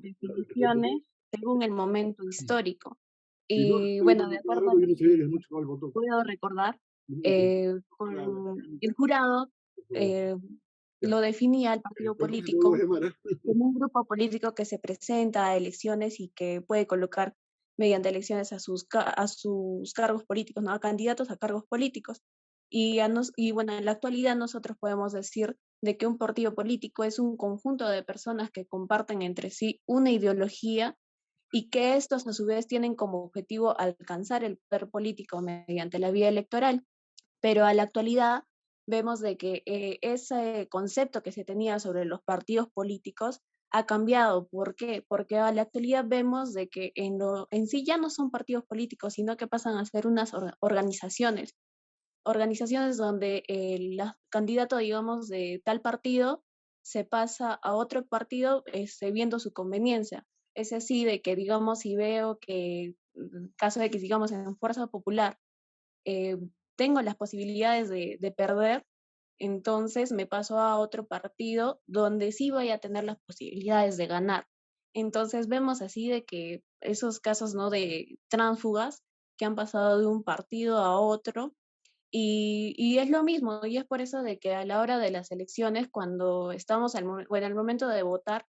definiciones según el momento histórico. Y bueno, de acuerdo a lo que puedo recordar, con el jurado lo definía el partido político como un grupo político que se presenta a elecciones y que puede colocar mediante elecciones a a sus cargos políticos, ¿no? A candidatos a cargos políticos. Y bueno, en la actualidad nosotros podemos decir de que un partido político es un conjunto de personas que comparten entre sí una ideología y que estos a su vez tienen como objetivo alcanzar el poder político mediante la vía electoral. Pero a la actualidad vemos de que ese concepto que se tenía sobre los partidos políticos ha cambiado. ¿Por qué? Porque a la actualidad vemos de que en sí ya no son partidos políticos, sino que pasan a ser unas organizaciones donde el candidato, digamos, de tal partido se pasa a otro partido viendo su conveniencia. Es así de que, digamos, si veo que, caso de que sigamos en Fuerza Popular, eh, tengo las posibilidades de perder, entonces me paso a otro partido donde sí voy a tener las posibilidades de ganar. Entonces vemos así de que esos casos, ¿no? De tránsfugas que han pasado de un partido a otro y es lo mismo, y es por eso de que a la hora de las elecciones, cuando estamos bueno, al momento de votar,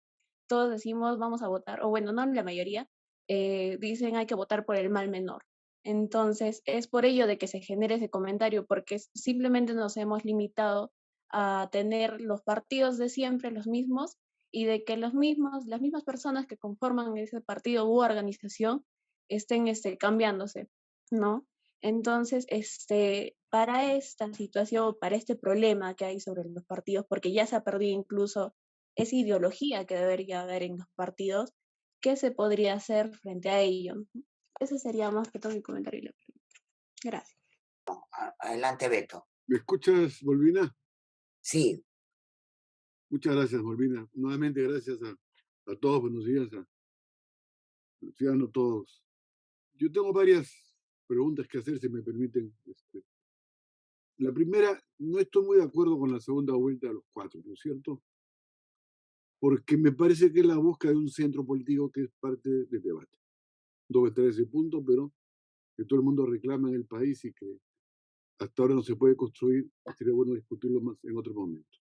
todos decimos vamos a votar, o bueno, no la mayoría, dicen hay que votar por el mal menor. Entonces, es por ello de que se genere ese comentario, porque simplemente nos hemos limitado a tener los partidos de siempre, los mismos, y de que las mismas personas que conforman ese partido u organización estén cambiándose, ¿no? Entonces, para esta situación, para este problema que hay sobre los partidos, porque ya se ha perdido incluso esa ideología que debería haber en los partidos, ¿qué se podría hacer frente a ello? Ese sería más que todo mi comentario y la pregunta. Gracias. Adelante, Beto. ¿Me escuchas, Volvina? Sí. Muchas gracias, Volvina. Nuevamente, gracias a todos. Buenos días a ciudadanos todos. Yo tengo varias preguntas que hacer, si me permiten. La primera, no estoy muy de acuerdo con la segunda vuelta de los cuatro, ¿no es cierto? Porque me parece que es la búsqueda de un centro político que es parte del debate. No voy a estar en ese punto, pero que todo el mundo reclama en el país y que hasta ahora no se puede construir, sería bueno discutirlo más en otro momento.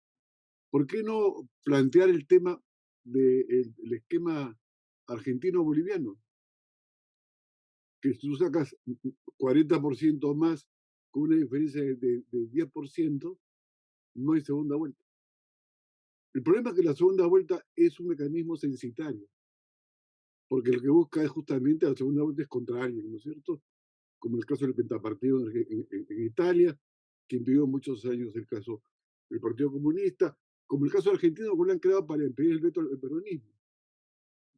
¿Por qué no plantear el tema del esquema argentino-boliviano? Que si tú sacas 40% más con una diferencia de 10%, no hay segunda vuelta. El problema es que la segunda vuelta es un mecanismo censitario, porque lo que busca es justamente la segunda vuelta es contra alguien, ¿no es cierto? Como el caso del pentapartido en Italia, que impidió muchos años el caso del Partido Comunista, como el caso argentino, que lo han creado para impedir el veto al peronismo.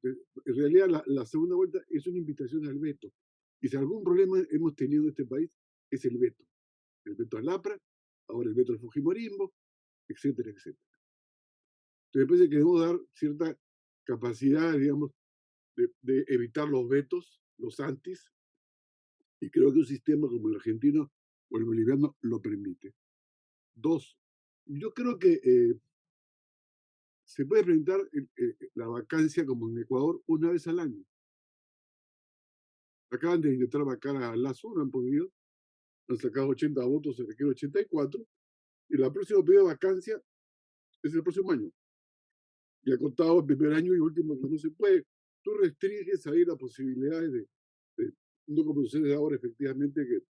En realidad, la segunda vuelta es una invitación al veto. Y si algún problema hemos tenido en este país, es el veto. El veto al APRA, ahora el veto al Fujimorismo, etcétera, etcétera. Entonces, me parece que debemos dar cierta capacidad, digamos, de evitar los vetos, los antis, y creo que un sistema como el argentino o el boliviano lo permite. Dos, yo creo que se puede presentar la vacancia como en Ecuador una vez al año. Acaban de intentar vacar a Lazo, no han podido, han sacado 80 votos, se requiere 84, y la próxima pedido de vacancia es el próximo año. Y ha contado el primer año y último que no se puede. Tú restringes ahí las posibilidades no como sucede ahora, efectivamente, que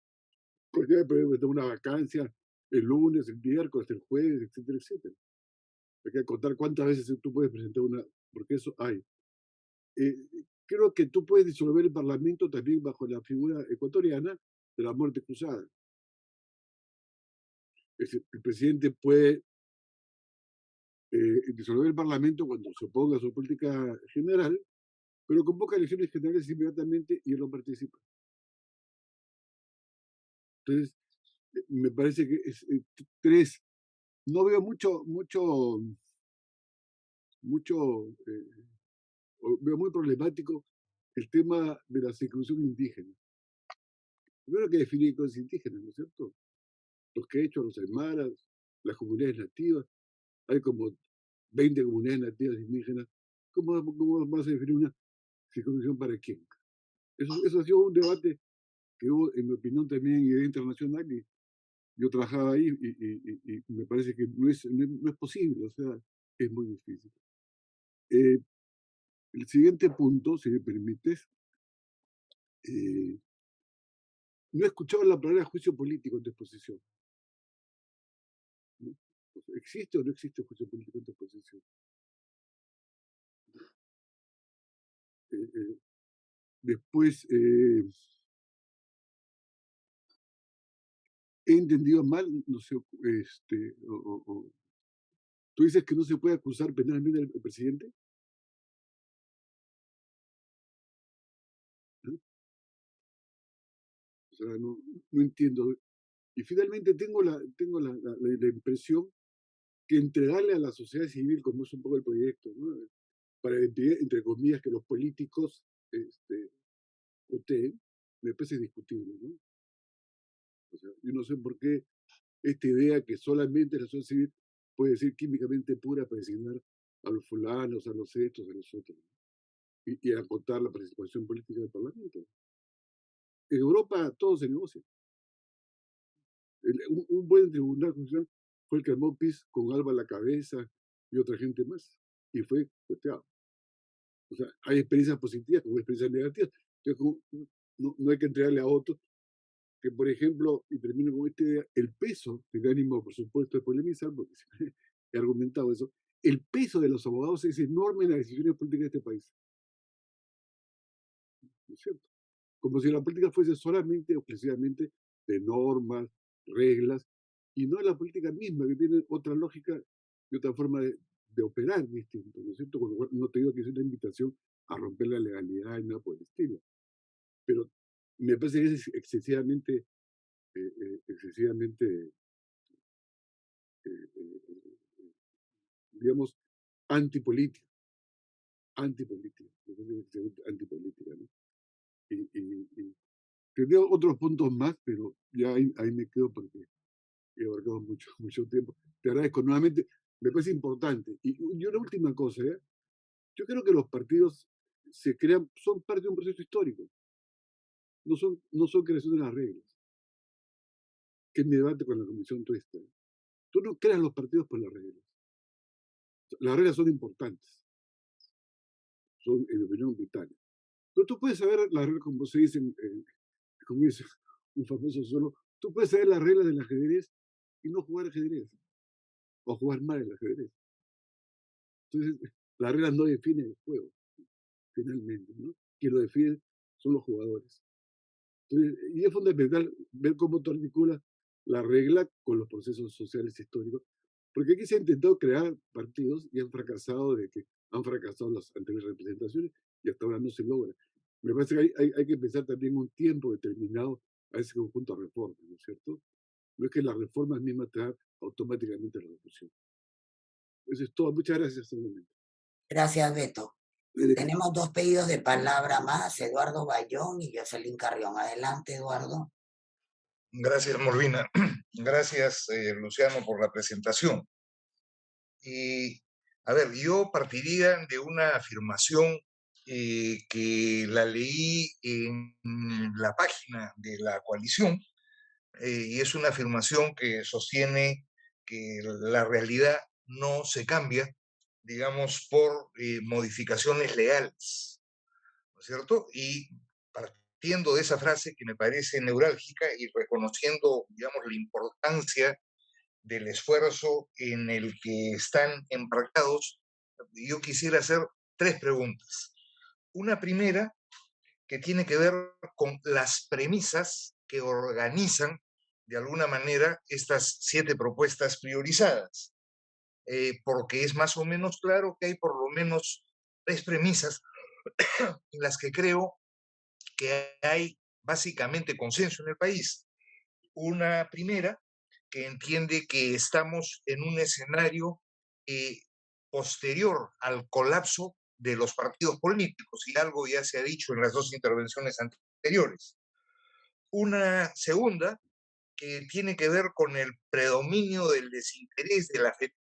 cualquiera puede tener una vacancia el lunes, el miércoles, el jueves, etcétera, etcétera. Hay que contar cuántas veces tú puedes presentar una, porque eso hay. Creo que tú puedes disolver el Parlamento también bajo la figura ecuatoriana de la muerte cruzada. Es decir, el presidente puede disolver el Parlamento cuando se oponga a su política general, pero convoca elecciones generales inmediatamente y él no participa. Entonces, me parece que tres, no veo veo muy problemático el tema de la circunscripción indígena. Primero que definir cosas indígenas, ¿no es cierto? Los quechos, los aymaras, las comunidades nativas. Hay como 20 comunidades nativas indígenas. ¿Cómo vas a definir una circunscripción para quién? Eso ha sido un debate que hubo, en mi opinión, también en nivel internacional, y yo trabajaba ahí y me parece que no es posible, o sea, es muy difícil. El siguiente punto, si me permites, no he escuchado la palabra juicio político en tu exposición. ¿No? ¿Existe o no existe juicio político en tu exposición? Después, he entendido mal, no sé, ¿tú dices que no se puede acusar penalmente al presidente? ¿No? O sea, no entiendo. Y finalmente tengo la impresión que entregarle a la sociedad civil, como es un poco el proyecto, ¿no? Para impedir, entre comillas, que los políticos voten, me parece discutible, ¿no? O sea, yo no sé por qué esta idea que solamente la sociedad civil puede ser químicamente pura para designar a los fulanos, a los estos, a los otros, y acotar la participación política del Parlamento. En Europa todo se negocia. Un buen tribunal constitucional fue el que armó PIS con Alba a la cabeza y otra gente más, y fue cuestionado. O sea, hay experiencias positivas como experiencias negativas. Entonces, no hay que entregarle a otros que, por ejemplo, y termino con esta idea, el peso del ánimo, por supuesto, de polemizar, porque he argumentado eso, el peso de los abogados es enorme en las decisiones políticas de este país. ¿No es cierto? Como si la política fuese solamente o exclusivamente de normas, reglas, y no la política misma, que tiene otra lógica y otra forma de operar distinto, ¿no es cierto? Con lo cual, no te digo que es una invitación a romper la legalidad y nada por el estilo, pero me parece que es excesivamente digamos, antipolítica, antipolítica, ¿no? Y tendría otros puntos más, pero ya ahí me quedo porque he abarcado mucho tiempo. Te agradezco nuevamente, me parece importante. Y una última cosa, ¿eh? Yo creo que los partidos se crean, son parte de un proceso histórico, no son creación de las reglas, que es mi debate con la Comisión Tuesta. Tú no creas los partidos por las reglas. Las reglas son importantes, son, en mi opinión, vitales. Pero tú puedes saber las reglas, como se dice, como dice un famoso solo, tú puedes saber las reglas del ajedrez y no jugar ajedrez, o jugar mal el ajedrez. Entonces, las reglas no definen el juego, finalmente, ¿no? Quien lo define son los jugadores. Entonces, y es fundamental ver cómo tú articulas la regla con los procesos sociales históricos, porque aquí se ha intentado crear partidos y han fracasado las anteriores representaciones y hasta ahora no se logra. Me parece que hay que pensar también un tiempo determinado a ese conjunto de reformas, ¿no es cierto? No es que las reformas mismas te dan automáticamente la revolución. Eso es todo. Muchas gracias hasta el momento. Gracias, Beto. Tenemos dos pedidos de palabra más, Eduardo Bayón y Jocelyn Carrión. Adelante, Eduardo. Gracias, Molvina. Gracias, Luciano, por la presentación. Y, a ver, yo partiría de una afirmación que la leí en la página de la coalición, y es una afirmación que sostiene que la realidad no se cambia, digamos, por modificaciones legales, ¿no es cierto? Y partiendo de esa frase que me parece neurálgica y reconociendo, digamos, la importancia del esfuerzo en el que están embarcados, yo quisiera hacer tres preguntas. Una primera que tiene que ver con las premisas que organizan de alguna manera estas 7 propuestas priorizadas, porque es más o menos claro que hay por lo menos 3 premisas en las que creo que hay básicamente consenso en el país. Una primera, que entiende que estamos en un escenario posterior al colapso de los partidos políticos, y algo ya se ha dicho en las 2 intervenciones anteriores. Una segunda, que tiene que ver con el predominio del desinterés, de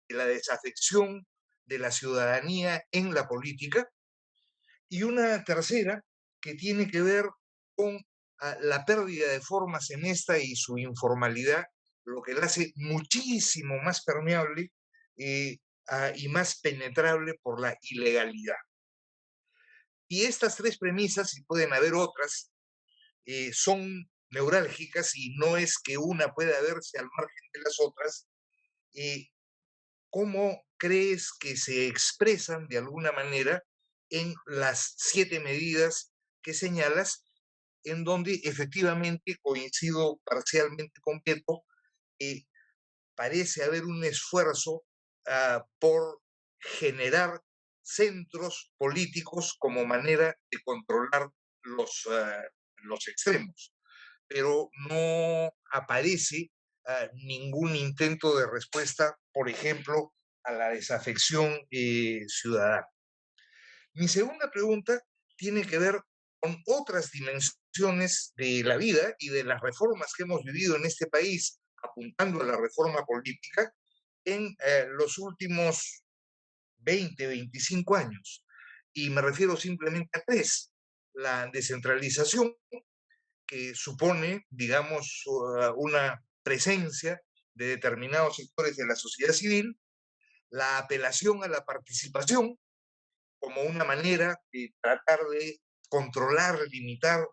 la desafección de la ciudadanía en la política. Y una tercera, que tiene que ver con la pérdida de formas en esta y su informalidad, lo que la hace muchísimo más permeable y más penetrable por la ilegalidad. Y estas 3 premisas, y pueden haber otras, son neurálgicas y no es que una pueda verse al margen de las otras. ¿Cómo crees que se expresan de alguna manera en las 7 medidas que señalas, en donde efectivamente coincido parcialmente con Pepo, parece haber un esfuerzo por generar centros políticos como manera de controlar los extremos, pero no aparece ningún intento de respuesta, por ejemplo, a la desafección ciudadana. Mi segunda pregunta tiene que ver con otras dimensiones de la vida y de las reformas que hemos vivido en este país, apuntando a la reforma política en los últimos 20, 25 años. Y me refiero simplemente a 3. La descentralización, que supone, digamos, una presencia de determinados sectores de la sociedad civil, la apelación a la participación como una manera de tratar de controlar, limitar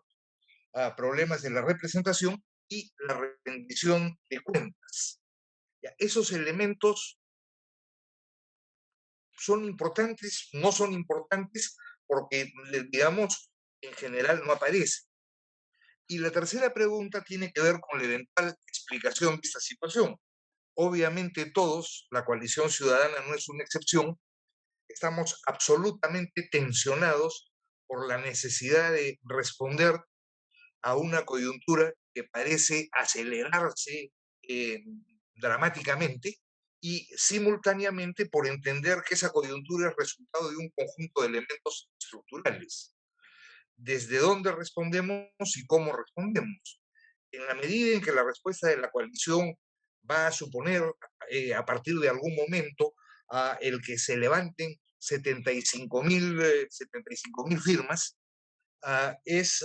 problemas de la representación, y la rendición de cuentas. Ya, esos elementos son importantes, no son importantes, porque, digamos, en general no aparece. Y la tercera pregunta tiene que ver con la eventual explicación de esta situación. Obviamente todos, la coalición ciudadana no es una excepción, estamos absolutamente tensionados por la necesidad de responder a una coyuntura que parece acelerarse dramáticamente, y simultáneamente por entender que esa coyuntura es resultado de un conjunto de elementos estructurales. ¿Desde dónde respondemos y cómo respondemos? En la medida en que la respuesta de la coalición va a suponer, a partir de algún momento, el que se levanten 75.000 firmas, es,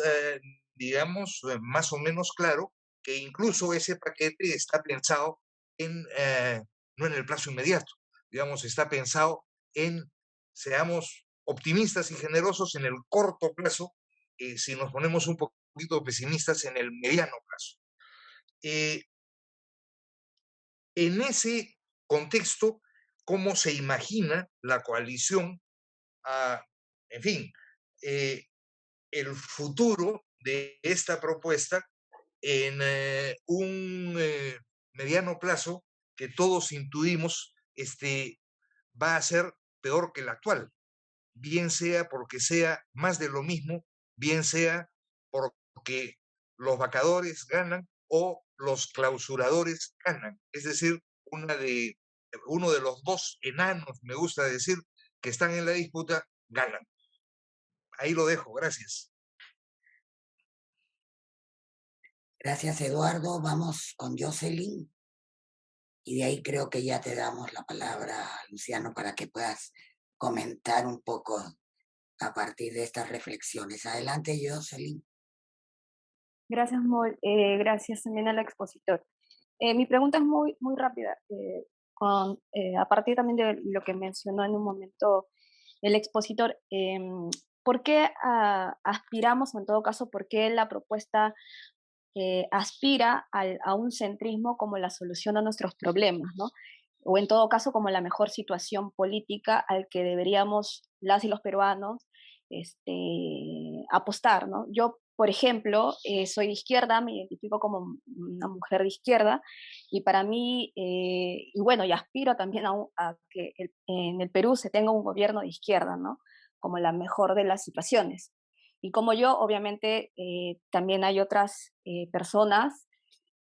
digamos, más o menos claro que incluso ese paquete está pensado no en el plazo inmediato, digamos, está pensado en, seamos optimistas y generosos, en el corto plazo, si nos ponemos un poquito pesimistas, en el mediano plazo. En ese contexto, ¿cómo se imagina la coalición, en fin, el futuro de esta propuesta en un mediano plazo que todos intuimos va a ser peor que el actual? Bien sea porque sea más de lo mismo, bien sea porque los vacadores ganan o los clausuradores ganan. Es decir, uno de los 2 enanos, me gusta decir, que están en la disputa, ganan. Ahí lo dejo, gracias. Gracias, Eduardo. Vamos con Jocelyn. Y de ahí creo que ya te damos la palabra, Luciano, para que puedas comentar un poco a partir de estas reflexiones. Adelante, Jocelyn. Gracias, gracias también al expositor. Mi pregunta es muy rápida, a partir también de lo que mencionó en un momento el expositor. ¿Por qué aspiramos, o en todo caso, por qué la propuesta aspira a un centrismo como la solución a nuestros problemas, ¿no? O en todo caso como la mejor situación política al que deberíamos las y los peruanos apostar, ¿no? Yo, por ejemplo, soy de izquierda, me identifico como una mujer de izquierda, y para mí, y bueno, y aspiro también a que en el Perú se tenga un gobierno de izquierda, ¿no? Como la mejor de las situaciones. Y como yo, obviamente, también hay otras personas,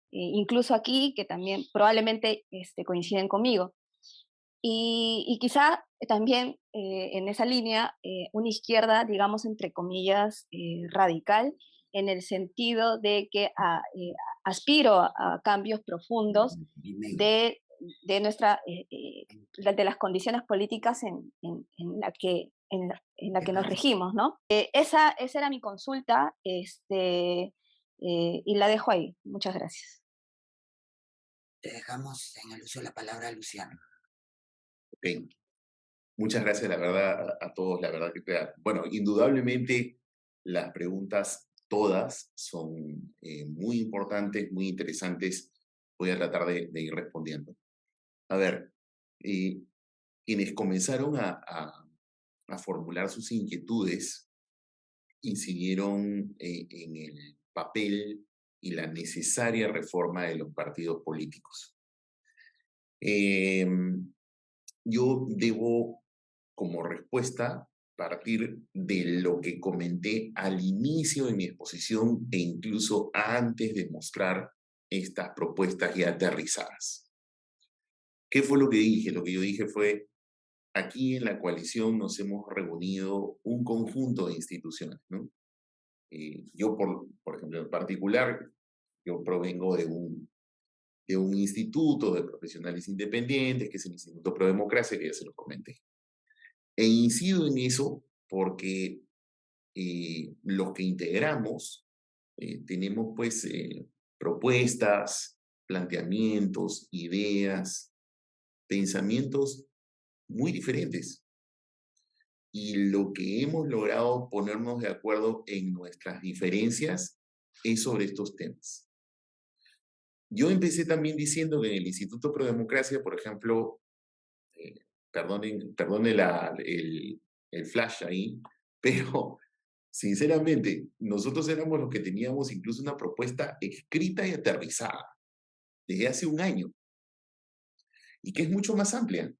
incluso aquí, que también probablemente coinciden conmigo. Y quizá también en esa línea, una izquierda, digamos, entre comillas, radical, en el sentido de que aspiro a cambios profundos de nuestra, de las condiciones políticas en la que nos regimos, ¿no? Esa era mi consulta, y la dejo ahí. Muchas gracias. Te dejamos en el uso de la palabra, Luciano. Ok. Muchas gracias, la verdad, a todos. La verdad que, bueno, indudablemente las preguntas todas son muy importantes, muy interesantes. Voy a tratar de ir respondiendo. A ver, quienes comenzaron a formular sus inquietudes incidieron en el papel y la necesaria reforma de los partidos políticos. Yo debo, como respuesta, partir de lo que comenté al inicio de mi exposición e incluso antes de mostrar estas propuestas ya aterrizadas. ¿Qué fue lo que dije? Lo que yo dije fue, aquí en la coalición nos hemos reunido un conjunto de instituciones, ¿no? Yo, por ejemplo, en particular, yo provengo de un instituto de profesionales independientes, que es el Instituto Pro Democracia, que ya se lo comenté. E incido en eso porque los que integramos tenemos pues propuestas, planteamientos, ideas, pensamientos muy diferentes. Y lo que hemos logrado ponernos de acuerdo en nuestras diferencias es sobre estos temas. Yo empecé también diciendo que en el Instituto Pro Democracia, por ejemplo, perdone el flash ahí, pero sinceramente, nosotros éramos los que teníamos incluso una propuesta escrita y aterrizada desde hace un año y que es mucho más amplia,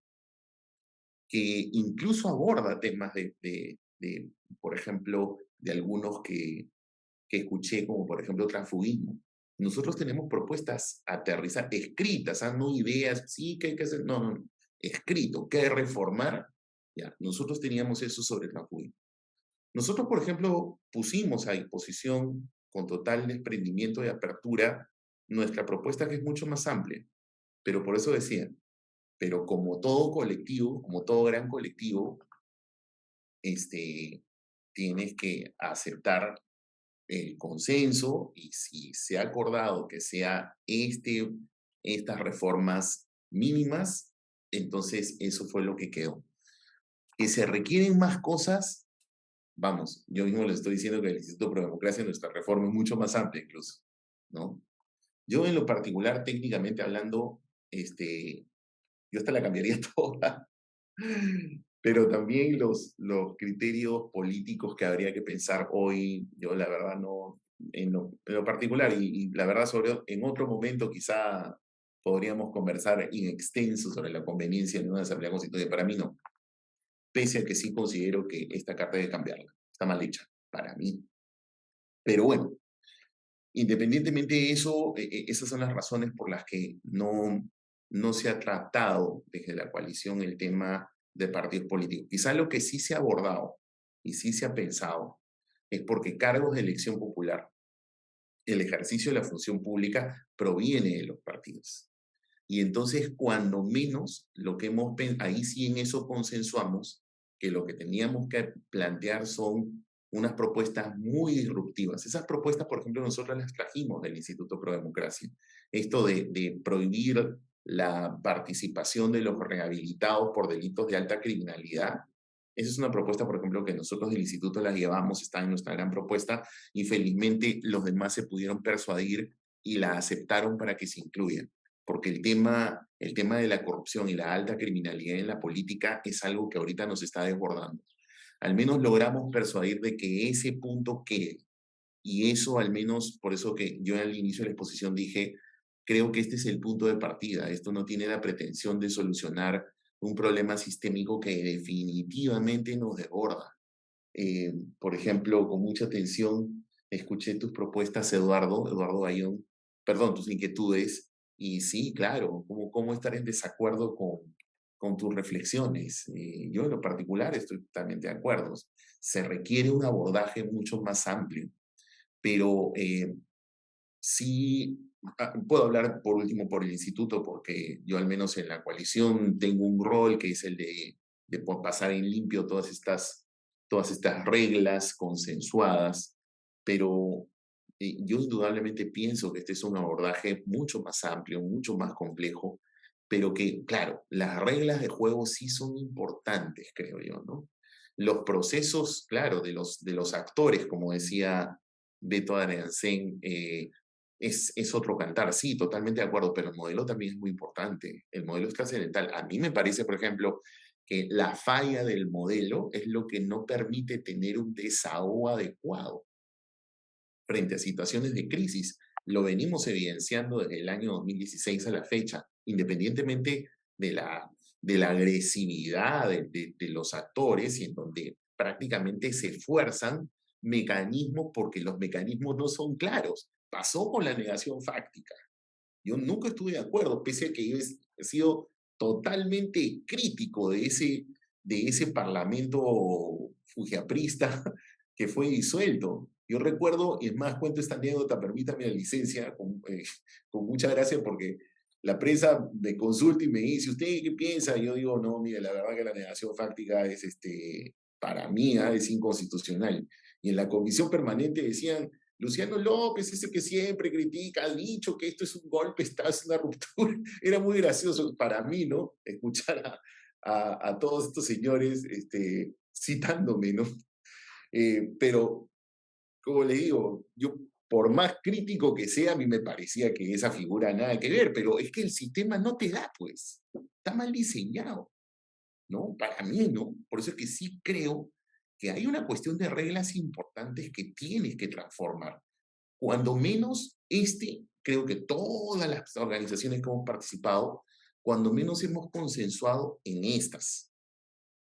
que incluso aborda temas por ejemplo, de algunos que escuché, como por ejemplo transfugismo. Nosotros tenemos propuestas aterrizadas, escritas, no ideas, sí, que hay que hacer, no, escrito, que hay que reformar. Ya, nosotros teníamos eso sobre transfugismo. Nosotros, por ejemplo, pusimos a disposición con total desprendimiento y apertura nuestra propuesta, que es mucho más amplia. Pero por eso decía, pero como todo colectivo, como todo gran colectivo, tienes que aceptar el consenso y si se ha acordado que sea estas reformas mínimas, entonces eso fue lo que quedó. Que se requieren más cosas, vamos, yo mismo les estoy diciendo que el Instituto Pro Democracia, nuestra reforma es mucho más amplia incluso, ¿no? Yo en lo particular, técnicamente hablando, yo hasta la cambiaría toda, pero también los criterios políticos que habría que pensar hoy, yo la verdad no, en lo particular, y la verdad en otro momento quizá podríamos conversar in extenso sobre la conveniencia de una asamblea constituyente. Para mí no, pese a que sí considero que esta carta hay que cambiarla, está mal hecha, para mí. Pero bueno, independientemente de eso, esas son las razones por las que no se ha tratado desde la coalición el tema de partidos políticos. Quizá lo que sí se ha abordado y sí se ha pensado es porque cargos de elección popular el ejercicio de la función pública proviene de los partidos. Y entonces, cuando menos, ahí sí en eso consensuamos que lo que teníamos que plantear son unas propuestas muy disruptivas. Esas propuestas, por ejemplo, nosotros las trajimos del Instituto Pro Democracia. Esto de prohibir la participación de los rehabilitados por delitos de alta criminalidad. Esa es una propuesta, por ejemplo, que nosotros del instituto la llevamos, está en nuestra gran propuesta, y felizmente los demás se pudieron persuadir y la aceptaron para que se incluya. Porque el tema de la corrupción y la alta criminalidad en la política es algo que ahorita nos está desbordando. Al menos logramos persuadir de que ese punto quede. Y eso al menos, por eso que yo al inicio de la exposición dije, creo que este es el punto de partida. Esto no tiene la pretensión de solucionar un problema sistémico que definitivamente nos desborda. Por ejemplo, con mucha atención escuché tus propuestas, Eduardo Bayón, perdón, tus inquietudes, y sí, claro, ¿cómo estar en desacuerdo con tus reflexiones? Yo en lo particular estoy totalmente de acuerdo. Se requiere un abordaje mucho más amplio, pero sí, puedo hablar por último por el instituto, porque yo al menos en la coalición tengo un rol que es el de pasar en limpio todas estas reglas consensuadas, pero yo indudablemente pienso que este es un abordaje mucho más amplio, mucho más complejo, pero que, claro, las reglas de juego sí son importantes, creo yo, ¿no? Los procesos, claro, de los actores, como decía Beto Arencén, es otro cantar, sí, totalmente de acuerdo, pero el modelo también es muy importante. El modelo es trascendental. A mí me parece, por ejemplo, que la falla del modelo es lo que no permite tener un desahogo adecuado frente a situaciones de crisis. Lo venimos evidenciando desde el año 2016 a la fecha, independientemente de la agresividad de los actores, y en donde prácticamente se esfuerzan mecanismos porque los mecanismos no son claros. Pasó con la negación fáctica. Yo nunca estuve de acuerdo, pese a que yo he sido totalmente crítico de ese parlamento fujiaprista que fue disuelto. Yo recuerdo, y es más, cuento esta anécdota, permítame la licencia, con mucha gracia, porque la prensa me consulta y me dice, ¿usted qué piensa? Y yo digo, no, mire, la verdad que la negación fáctica es, para mí, es inconstitucional. Y en la comisión permanente decían, Luciano López, ese que siempre critica, ha dicho que esto es un golpe, es una ruptura. Era muy gracioso para mí, ¿no? Escuchar a todos estos señores citándome, ¿no? Pero, como le digo, yo, por más crítico que sea, a mí me parecía que esa figura nada que ver, pero es que el sistema no te da, pues. Está mal diseñado, ¿no? Para mí, ¿no? Por eso es que sí creo que hay una cuestión de reglas importantes que tienes que transformar. Cuando menos creo que todas las organizaciones que hemos participado, cuando menos hemos consensuado en estas.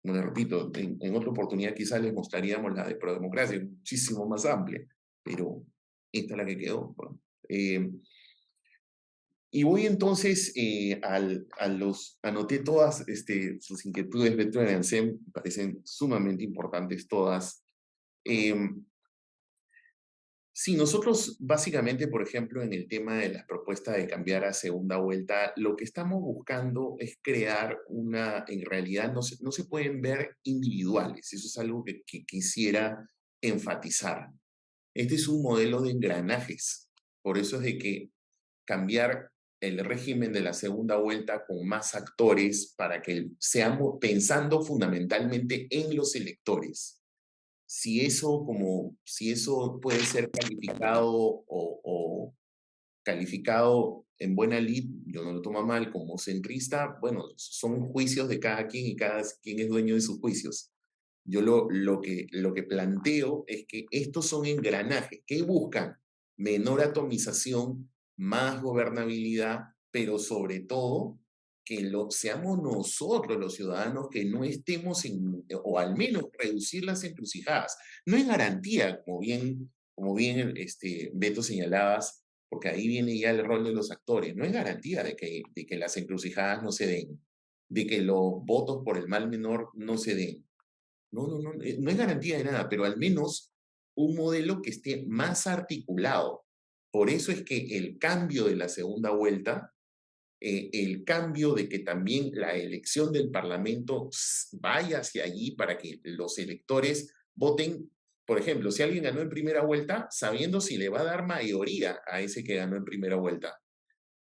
Bueno, repito, en otra oportunidad quizás les mostraríamos la de Prodemocracia, muchísimo más amplia, pero esta es la que quedó. Bueno. Y voy entonces anoté todas sus inquietudes, Beto de Arencén, me parecen sumamente importantes todas. Sí, nosotros básicamente, por ejemplo, en el tema de las propuestas de cambiar a segunda vuelta, lo que estamos buscando es crear en realidad no se pueden ver individuales, eso es algo que quisiera enfatizar. Este es un modelo de engranajes, por eso es de que cambiar el régimen de la segunda vuelta con más actores para que seamos pensando fundamentalmente en los electores. Si eso puede ser calificado o calificado en buena lid, yo no lo tomo mal, como centrista, bueno, son juicios de cada quien y cada quien es dueño de sus juicios. Yo lo que planteo es que estos son engranajes que buscan menor atomización, más gobernabilidad, pero sobre todo que seamos nosotros los ciudadanos que no estemos o al menos reducir las encrucijadas. No es garantía, como bien Beto señalabas, porque ahí viene ya el rol de los actores, no es garantía de que las encrucijadas no se den, de que los votos por el mal menor no se den. No es garantía de nada, pero al menos un modelo que esté más articulado Por eso es que el cambio de la segunda vuelta, el cambio de que también la elección del Parlamento vaya hacia allí para que los electores voten, por ejemplo, si alguien ganó en primera vuelta, sabiendo si le va a dar mayoría a ese que ganó en primera vuelta,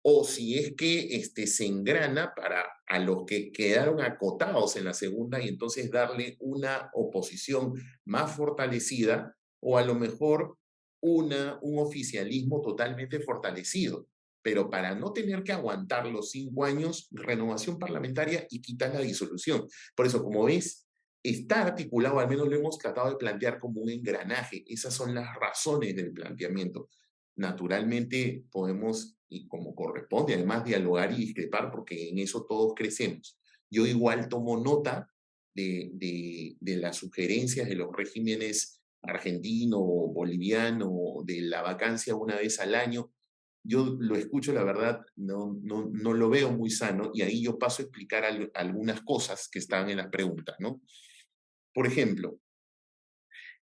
o si es que se engrana para a los que quedaron acotados en la segunda y entonces darle una oposición más fortalecida, o a lo mejor un oficialismo totalmente fortalecido. Pero para no tener que aguantar los 5 años, renovación parlamentaria y quitar la disolución. Por eso, como ves, está articulado, al menos lo hemos tratado de plantear como un engranaje. Esas son las razones del planteamiento. Naturalmente podemos, y como corresponde, además dialogar y discrepar, porque en eso todos crecemos. Yo igual tomo nota de las sugerencias de los regímenes argentino, boliviano, de la vacancia una vez al año. Yo lo escucho, la verdad, no lo veo muy sano, y ahí yo paso a explicar algunas cosas que están en las preguntas, ¿no? Por ejemplo,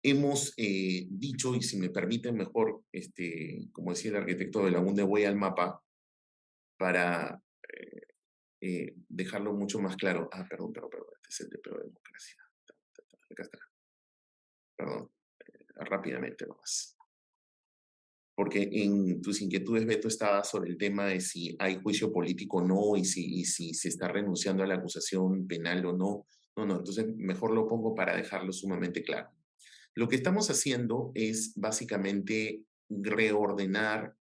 hemos dicho, y si me permiten mejor, como decía el arquitecto de la UNDE, voy al mapa para dejarlo mucho más claro. Ah, perdón, este es el de Pro-Democracia. Acá está. Perdón, rápidamente nomás. Porque en tus inquietudes, Beto, estaba sobre el tema de si hay juicio político o no, y si se está renunciando a la acusación penal o no. No, entonces mejor lo pongo para dejarlo sumamente claro. Lo que estamos haciendo es básicamente reordenar,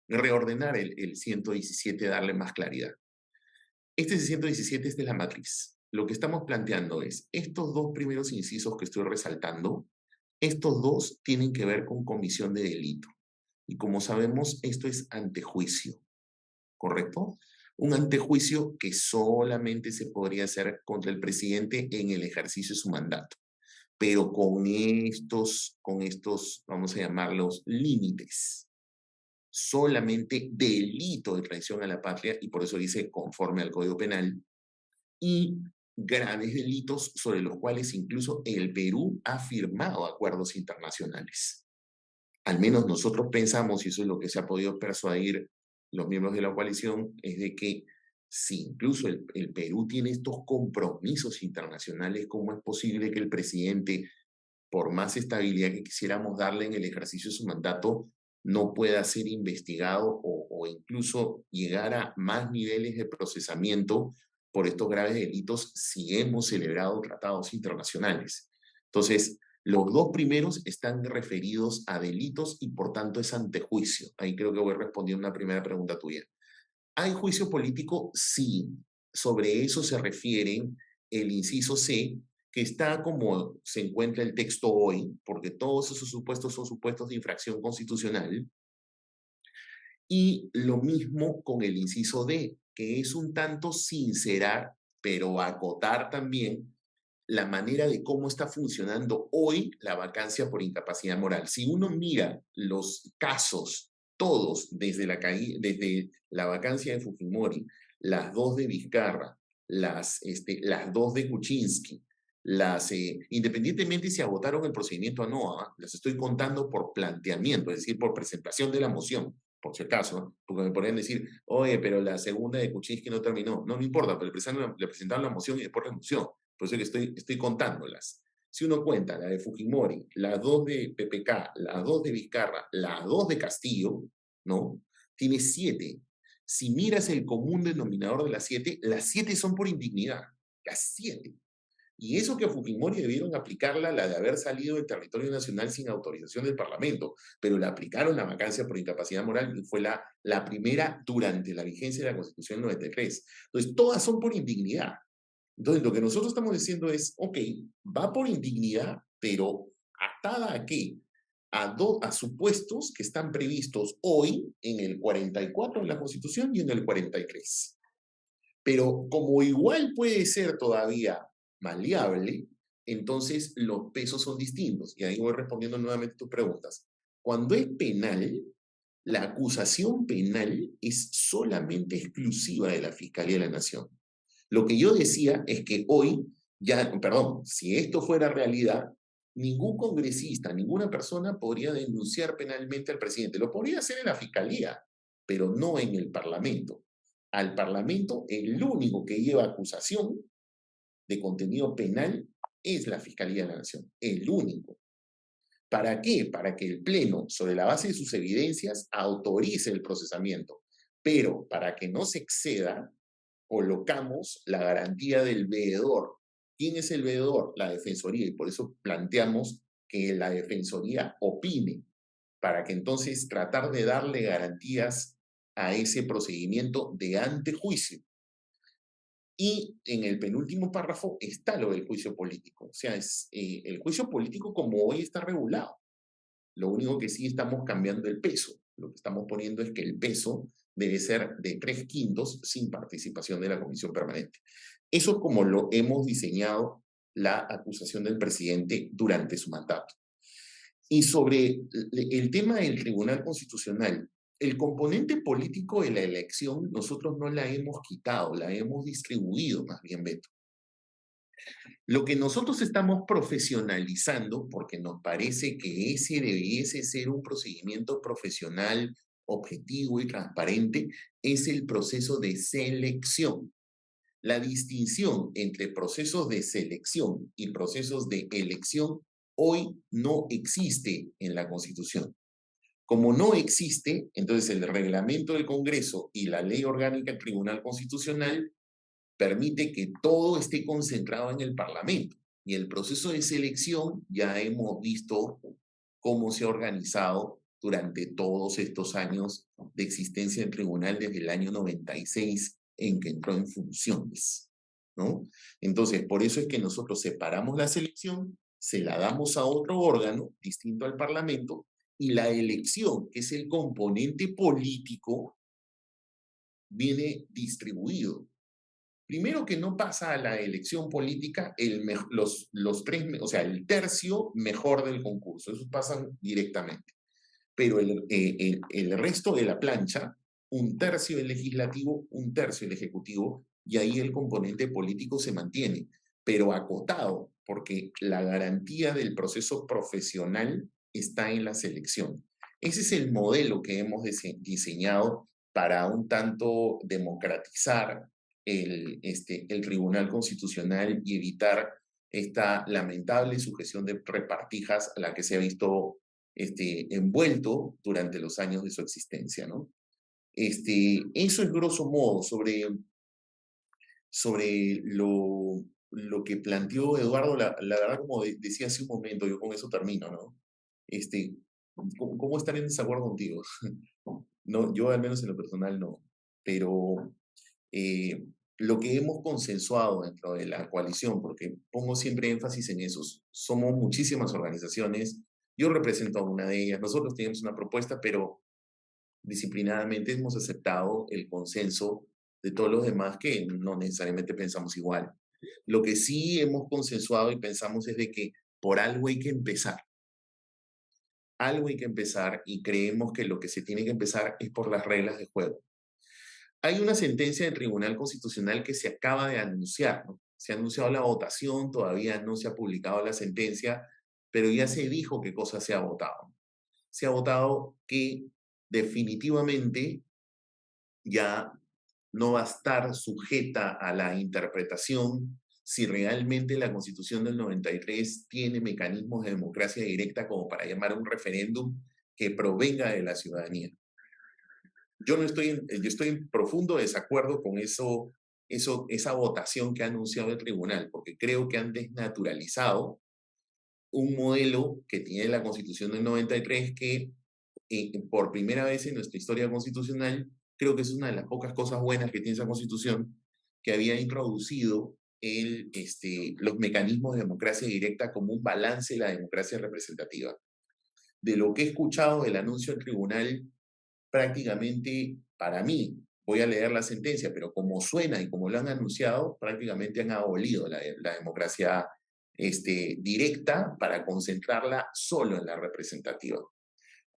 reordenar el 117, darle más claridad. Este 117 es de la matriz. Lo que estamos planteando es, estos dos primeros incisos que estoy resaltando, estos dos tienen que ver con comisión de delito. Y como sabemos, esto es antejuicio, ¿correcto? Un antejuicio que solamente se podría hacer contra el presidente en el ejercicio de su mandato, pero con estos, vamos a llamarlos, límites. Solamente delito de traición a la patria, y por eso dice conforme al Código Penal, y graves delitos sobre los cuales incluso el Perú ha firmado acuerdos internacionales. Al menos nosotros pensamos, y eso es lo que se ha podido persuadir los miembros de la coalición, es de que si incluso el Perú tiene estos compromisos internacionales, ¿cómo es posible que el presidente, por más estabilidad que quisiéramos darle en el ejercicio de su mandato, no pueda ser investigado o incluso llegar a más niveles de procesamiento por estos graves delitos si hemos celebrado tratados internacionales? Entonces, los dos primeros están referidos a delitos y por tanto es antejuicio. Ahí creo que voy respondiendo a una primera pregunta tuya. ¿Hay juicio político? Sí. Sobre eso se refiere el inciso C, que está como se encuentra el texto hoy, porque todos esos supuestos son supuestos de infracción constitucional. Y lo mismo con el inciso D, que es un tanto sincerar, pero acotar también la manera de cómo está funcionando hoy la vacancia por incapacidad moral. Si uno mira los casos, todos, desde la vacancia de Fujimori, las dos de Vizcarra, las dos de Kuczynski, independientemente si agotaron el procedimiento o no, las estoy contando por planteamiento, es decir, por presentación de la moción, por si acaso, porque me podrían decir, oye, pero la segunda de Kuczynski no terminó. No importa, pero le presentaron la moción y después la moción. Por eso que estoy contándolas. Si uno cuenta la de Fujimori, las dos de PPK, las dos de Vizcarra, las dos de Castillo, ¿no? Tiene 7. Si miras el común denominador de las 7 son por indignidad. Las 7. Y eso que a Fujimori debieron aplicarla, la de haber salido del territorio nacional sin autorización del Parlamento, pero la aplicaron la vacancia por incapacidad moral y fue la primera durante la vigencia de la Constitución 93. Entonces, todas son por indignidad. Entonces, lo que nosotros estamos diciendo es, ok, va por indignidad, pero ¿atada a qué? A supuestos que están previstos hoy en el 44 de la Constitución y en el 43. Pero como igual puede ser todavía maleable, entonces los pesos son distintos. Y ahí voy respondiendo nuevamente tus preguntas. Cuando es penal, la acusación penal es solamente exclusiva de la Fiscalía de la Nación. Lo que yo decía es que hoy, si esto fuera realidad, ningún congresista, ninguna persona podría denunciar penalmente al presidente. Lo podría hacer en la fiscalía, pero no en el Parlamento. Al Parlamento, el único que lleva acusación de contenido penal es la Fiscalía de la Nación, el único. ¿Para qué? Para que el Pleno, sobre la base de sus evidencias, autorice el procesamiento. Pero para que no se exceda, colocamos la garantía del veedor. ¿Quién es el veedor? La Defensoría, y por eso planteamos que la Defensoría opine, para que entonces tratar de darle garantías a ese procedimiento de antejuicio. Y en el penúltimo párrafo está lo del juicio político. O sea, es el juicio político como hoy está regulado. Lo único que sí estamos cambiando el peso. Lo que estamos poniendo es que el peso debe ser de 3/5 sin participación de la comisión permanente. Eso es como lo hemos diseñado la acusación del presidente durante su mandato. Y sobre el tema del Tribunal Constitucional, el componente político de la elección nosotros no la hemos quitado, la hemos distribuido más bien, Beto. Lo que nosotros estamos profesionalizando, porque nos parece que ese debiese ser un procedimiento profesional, objetivo y transparente, es el proceso de selección. La distinción entre procesos de selección y procesos de elección hoy no existe en la Constitución. Como no existe, entonces el reglamento del Congreso y la ley orgánica del Tribunal Constitucional permite que todo esté concentrado en el Parlamento. Y el proceso de selección ya hemos visto cómo se ha organizado durante todos estos años de existencia del tribunal desde el año 96 en que entró en funciones, ¿no? Entonces, por eso es que nosotros separamos la selección, se la damos a otro órgano distinto al Parlamento, y la elección, que es el componente político, viene distribuido. Primero que no pasa a la elección política el tercio mejor del concurso, esos pasan directamente. Pero el resto de la plancha, un tercio el legislativo, un tercio el ejecutivo, y ahí el componente político se mantiene, pero acotado, porque la garantía del proceso profesional está en la selección. Ese es el modelo que hemos diseñado para un tanto democratizar el Tribunal Constitucional y evitar esta lamentable sujeción de repartijas a la que se ha visto envuelto durante los años de su existencia, ¿no? Eso es grosso modo sobre lo que planteó Eduardo. La verdad, como decía hace un momento, yo con eso termino, ¿no? ¿Cómo estar en desacuerdo contigo? No, yo al menos en lo personal no, pero lo que hemos consensuado dentro de la coalición, porque pongo siempre énfasis en eso, somos muchísimas organizaciones, yo represento a una de ellas, nosotros tenemos una propuesta, pero disciplinadamente hemos aceptado el consenso de todos los demás que no necesariamente pensamos igual. Lo que sí hemos consensuado y pensamos es de que por algo hay que empezar. Algo hay que empezar, y creemos que lo que se tiene que empezar es por las reglas de juego. Hay una sentencia del Tribunal Constitucional que se acaba de anunciar, ¿no? Se ha anunciado la votación, todavía no se ha publicado la sentencia, pero ya se dijo qué cosa se ha votado. Se ha votado que definitivamente ya no va a estar sujeta a la interpretación si realmente la Constitución del 93 tiene mecanismos de democracia directa como para llamar a un referéndum que provenga de la ciudadanía. Yo estoy en profundo desacuerdo con esa votación que ha anunciado el tribunal, porque creo que han desnaturalizado un modelo que tiene la Constitución del 93 que por primera vez en nuestra historia constitucional, creo que es una de las pocas cosas buenas que tiene esa Constitución, que había introducido los mecanismos de democracia directa como un balance de la democracia representativa. De lo que he escuchado del anuncio del tribunal, prácticamente, para mí, voy a leer la sentencia, pero como suena y como lo han anunciado, prácticamente han abolido la democracia directa para concentrarla solo en la representativa.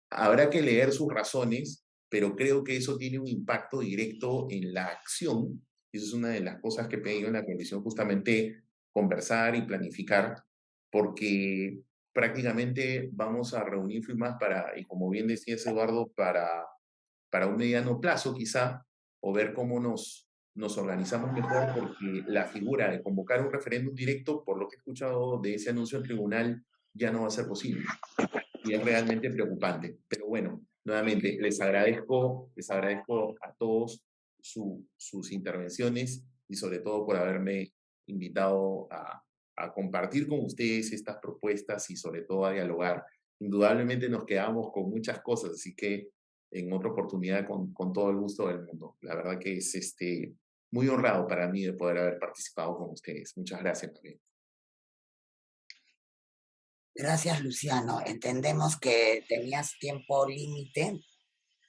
Habrá que leer sus razones, pero creo que eso tiene un impacto directo en la acción. Eso es una de las cosas que he pedido en la comisión, justamente conversar y planificar, porque prácticamente vamos a reunir firmas y como bien decías Eduardo, para un mediano plazo quizá, o ver cómo nos organizamos mejor, porque la figura de convocar un referéndum directo, por lo que he escuchado de ese anuncio en tribunal, ya no va a ser posible. Y es realmente preocupante. Pero bueno, nuevamente, les agradezco a todos sus intervenciones y sobre todo por haberme invitado a compartir con ustedes estas propuestas y sobre todo a dialogar. Indudablemente nos quedamos con muchas cosas, así que en otra oportunidad con todo el gusto del mundo. La verdad que es muy honrado para mí de poder haber participado con ustedes. Muchas gracias también. Gracias, Luciano. Entendemos que tenías tiempo límite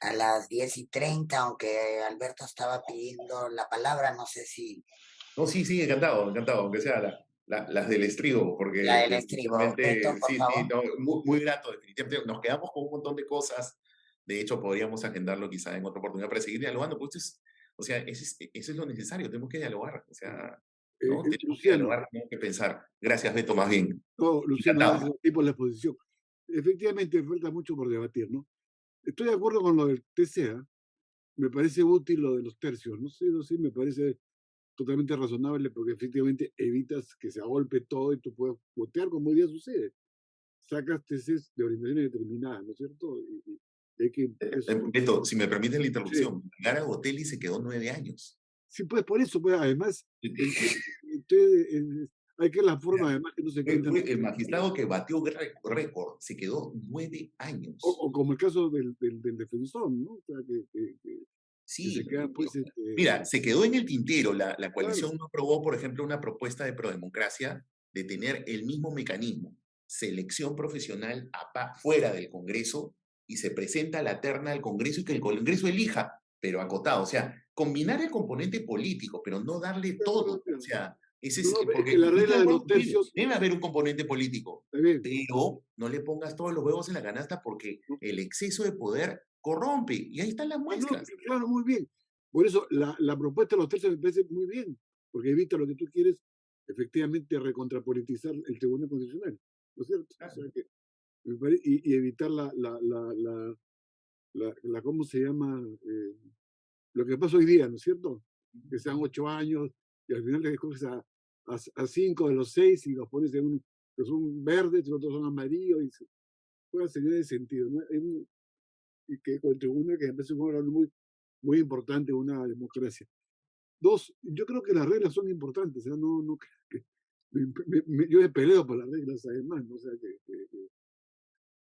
a las 10:30, aunque Alberto estaba pidiendo la palabra, no sé si... No, sí, encantado, aunque sea las del estribo, porque La del estribo. Beto, por favor. no, muy grato, definitivamente. Nos quedamos con un montón de cosas. De hecho, podríamos agendarlo quizá en otra oportunidad para seguir dialogando, pues o sea, eso es lo necesario, tenemos que dialogar, o sea, ¿no? Tenemos que Luciano, dialogar, tenemos que pensar. Gracias, Beto, más bien. no, Luciano, Encantado. gracias a ti por la exposición. Efectivamente, falta mucho por debatir, ¿no? Estoy de acuerdo con lo del TCA, me parece útil lo de los tercios, no sé, me parece totalmente razonable porque efectivamente evitas que se agolpe todo y tú puedes votear como hoy día sucede. Sacas tesis de orientaciones determinadas, ¿no es cierto? Y hay que... Beto, si me permite la interrupción, Gara Botelli se quedó 9 años. Sí, pues por eso, pues además, hay que la forma además que no se cuentan. El magistrado que batió récord se quedó 9 años. O como el caso del defensor, ¿no? O sea, sí, se queda, pues, mira, se quedó en el tintero. La coalición no aprobó, por ejemplo, una propuesta de prodemocracia de tener el mismo mecanismo, selección profesional fuera del Congreso, y se presenta la terna al Congreso y que el Congreso elija, pero acotado. O sea, combinar el componente político, pero no darle todo. O sea, ese es porque la regla de los tercios debe haber un componente político, pero no le pongas todos los huevos en la canasta porque el exceso de poder corrompe, y ahí están las muestras. No, claro, muy bien. Por eso la propuesta de los tercios me parece muy bien, porque evita lo que tú quieres, efectivamente, recontrapolitizar el Tribunal Constitucional, ¿no es cierto? O sea que, y evitar ¿cómo se llama? Lo que pasa hoy día, ¿no es cierto? Que sean 8 años y al final le escoges a 5 de los 6 y los pones en que son verdes, los otros son amarillos, y puede tener ese sentido, ¿no? Y que con el tribunal que me parece un órgano muy importante, una democracia. 2, yo creo que las reglas son importantes, ¿eh? Yo me peleo por las reglas además, ¿no? O sea,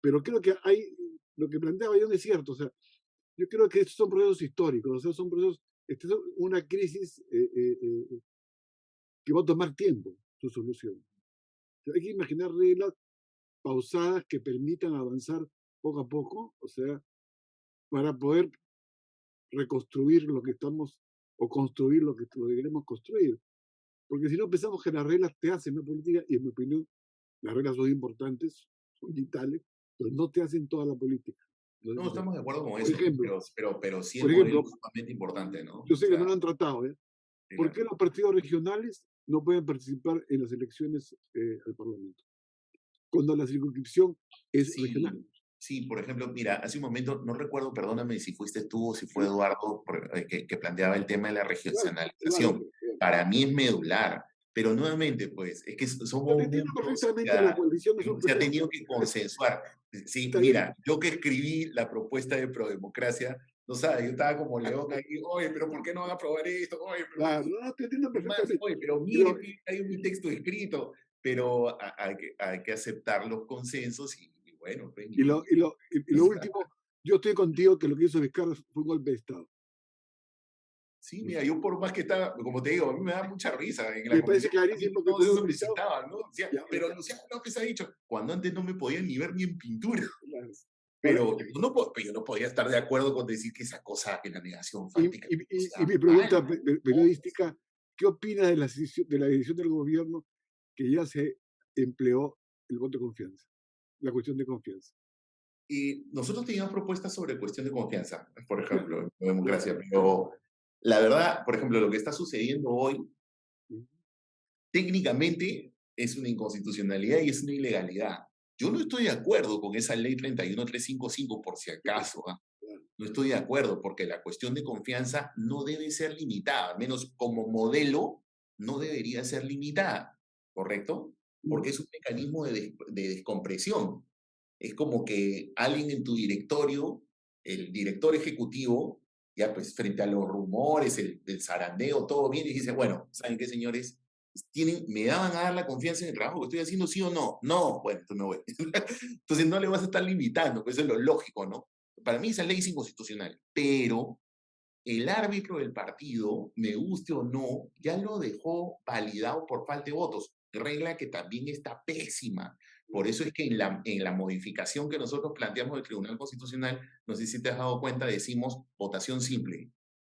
pero creo que lo que planteaba yo es cierto, o sea, yo creo que estos son procesos históricos, o sea, son procesos, esta es una crisis que va a tomar tiempo su solución. O sea, hay que imaginar reglas pausadas que permitan avanzar poco a poco, o sea, para poder reconstruir lo que estamos, o construir lo que queremos construir. Porque si no pensamos que las reglas te hacen la política, y en mi opinión, las reglas son importantes, son vitales, pero no te hacen toda la política. No, estamos de acuerdo con eso, pero sí por es ejemplo, sumamente importante, ¿no? Yo sé que no lo han tratado, ¿eh? ¿Por qué los partidos regionales no pueden participar en las elecciones al Parlamento? Cuando la circunscripción es regional. Sí, por ejemplo, mira, hace un momento, no recuerdo, perdóname si fuiste tú o si fue Eduardo que planteaba el tema de la regionalización. Claro. Para mí es medular, pero nuevamente, pues, es que somos se ha tenido que consensuar. Sí, mira, yo que escribí la propuesta de prodemocracia, no sabes, yo estaba como león ahí, oye, pero ¿por qué no van a aprobar esto? Oye, pero, claro, no, te entiendo perfectamente. Oye, pero mire, hay un texto escrito, pero hay que aceptar los consensos y bueno. Pues, y lo último, yo estoy contigo que lo que hizo Vizcarra fue un golpe de Estado. Sí, mira, yo por más que estaba, como te digo, a mí me da mucha risa. Me parece clarísimo que todos solicitaban, ¿no? O sea, pero Luciano López ha dicho, cuando antes no me podían ni ver ni en pintura. Claro. Pero yo no podía estar de acuerdo con decir que esa cosa, que la negación fáctica. Y mi pregunta periodística, ¿qué opina de la decisión del gobierno que ya se empleó el voto de confianza, la cuestión de confianza? Y nosotros teníamos propuestas sobre cuestión de confianza, por ejemplo, en democracia, pero la verdad, por ejemplo, lo que está sucediendo hoy, técnicamente es una inconstitucionalidad y es una ilegalidad. Yo no estoy de acuerdo con esa ley 31355 por si acaso. No estoy de acuerdo porque la cuestión de confianza no debe ser limitada, al menos como modelo no debería ser limitada, ¿correcto? Porque es un mecanismo de descompresión. Es como que alguien en tu directorio, el director ejecutivo, ya pues frente a los rumores, el zarandeo, todo bien, y dice, bueno, ¿saben qué, señores? Me daban a dar la confianza en el trabajo que estoy haciendo, sí o no. No, bueno, entonces me voy. Entonces no le vas a estar limitando, pues eso es lo lógico, ¿no? Para mí esa ley es inconstitucional, pero el árbitro del partido, me guste o no, ya lo dejó validado por falta de votos, regla que también está pésima. Por eso es que en la modificación que nosotros planteamos del Tribunal Constitucional, no sé si te has dado cuenta, decimos votación simple,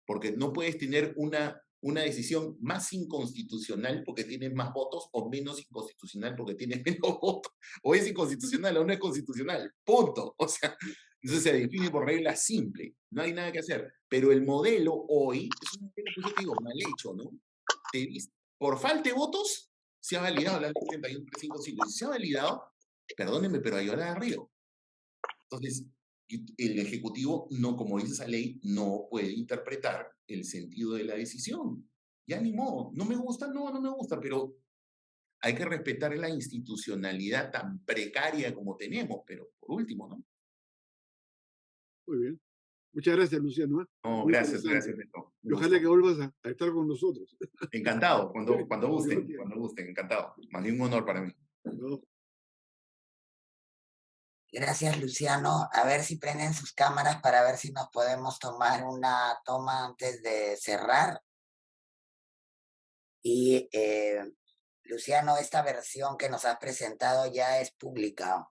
porque no puedes tener una decisión más inconstitucional porque tienes más votos o menos inconstitucional porque tienes menos votos. O es inconstitucional o no es constitucional. Punto. O sea, eso se define por regla simple. No hay nada que hacer. Pero el modelo hoy es un modelo, por eso te digo, mal hecho, ¿no? Por falta de votos se ha validado la ley 31355. Y si se ha validado, perdónenme, pero hay hora de arriba. Entonces, el Ejecutivo, no, como dice esa ley, no puede interpretar el sentido de la decisión. Ya ni modo, no me gusta, no me gusta, pero hay que respetar la institucionalidad tan precaria como tenemos, pero por último, ¿no? Muy bien. Muchas gracias, Luciano. No, Muy gracias, interesante. Neto. Y ojalá que vuelvas a estar con nosotros. Encantado, cuando gusten, encantado. Más bien un honor para mí. ¿No? Gracias, Luciano. A ver si prenden sus cámaras para ver si nos podemos tomar una toma antes de cerrar. Y, Luciano, esta versión que nos has presentado ya es pública,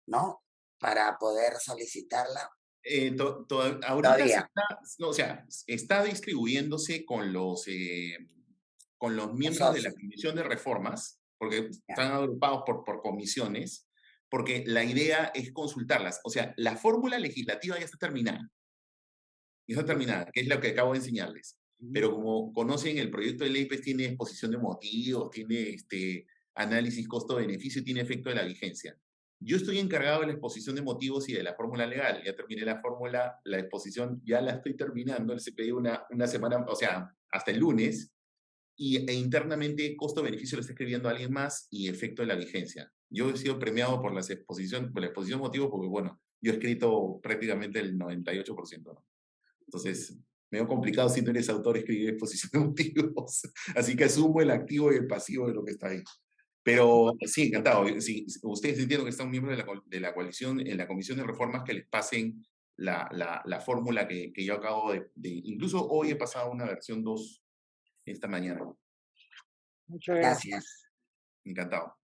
¿no? Para poder solicitarla. Ahorita Todavía. está distribuyéndose con los miembros de la Comisión de Reformas, porque están agrupados por comisiones, porque la idea es consultarlas. O sea, la fórmula legislativa ya está terminada. Ya está terminada, que es lo que acabo de enseñarles. Pero como conocen, el proyecto de ley pues, tiene exposición de motivos, tiene análisis costo-beneficio y tiene efecto de la vigencia. Yo estoy encargado de la exposición de motivos y de la fórmula legal. Ya terminé la fórmula, la exposición ya la estoy terminando. El CPI una semana, o sea, hasta el lunes. E internamente costo-beneficio lo está escribiendo alguien más y efecto de la vigencia. Yo he sido premiado por la exposición de motivos porque, bueno, yo he escrito prácticamente el 98%, ¿no? Entonces, medio complicado si no eres autor escribir exposición de motivos. Así que asumo el activo y el pasivo de lo que está ahí. Pero sí, encantado. Si ustedes entienden que están miembros de la coalición, en la Comisión de Reformas, que les pasen la fórmula que yo acabo de... Incluso hoy he pasado una versión 2 esta mañana. Muchas gracias. Encantado.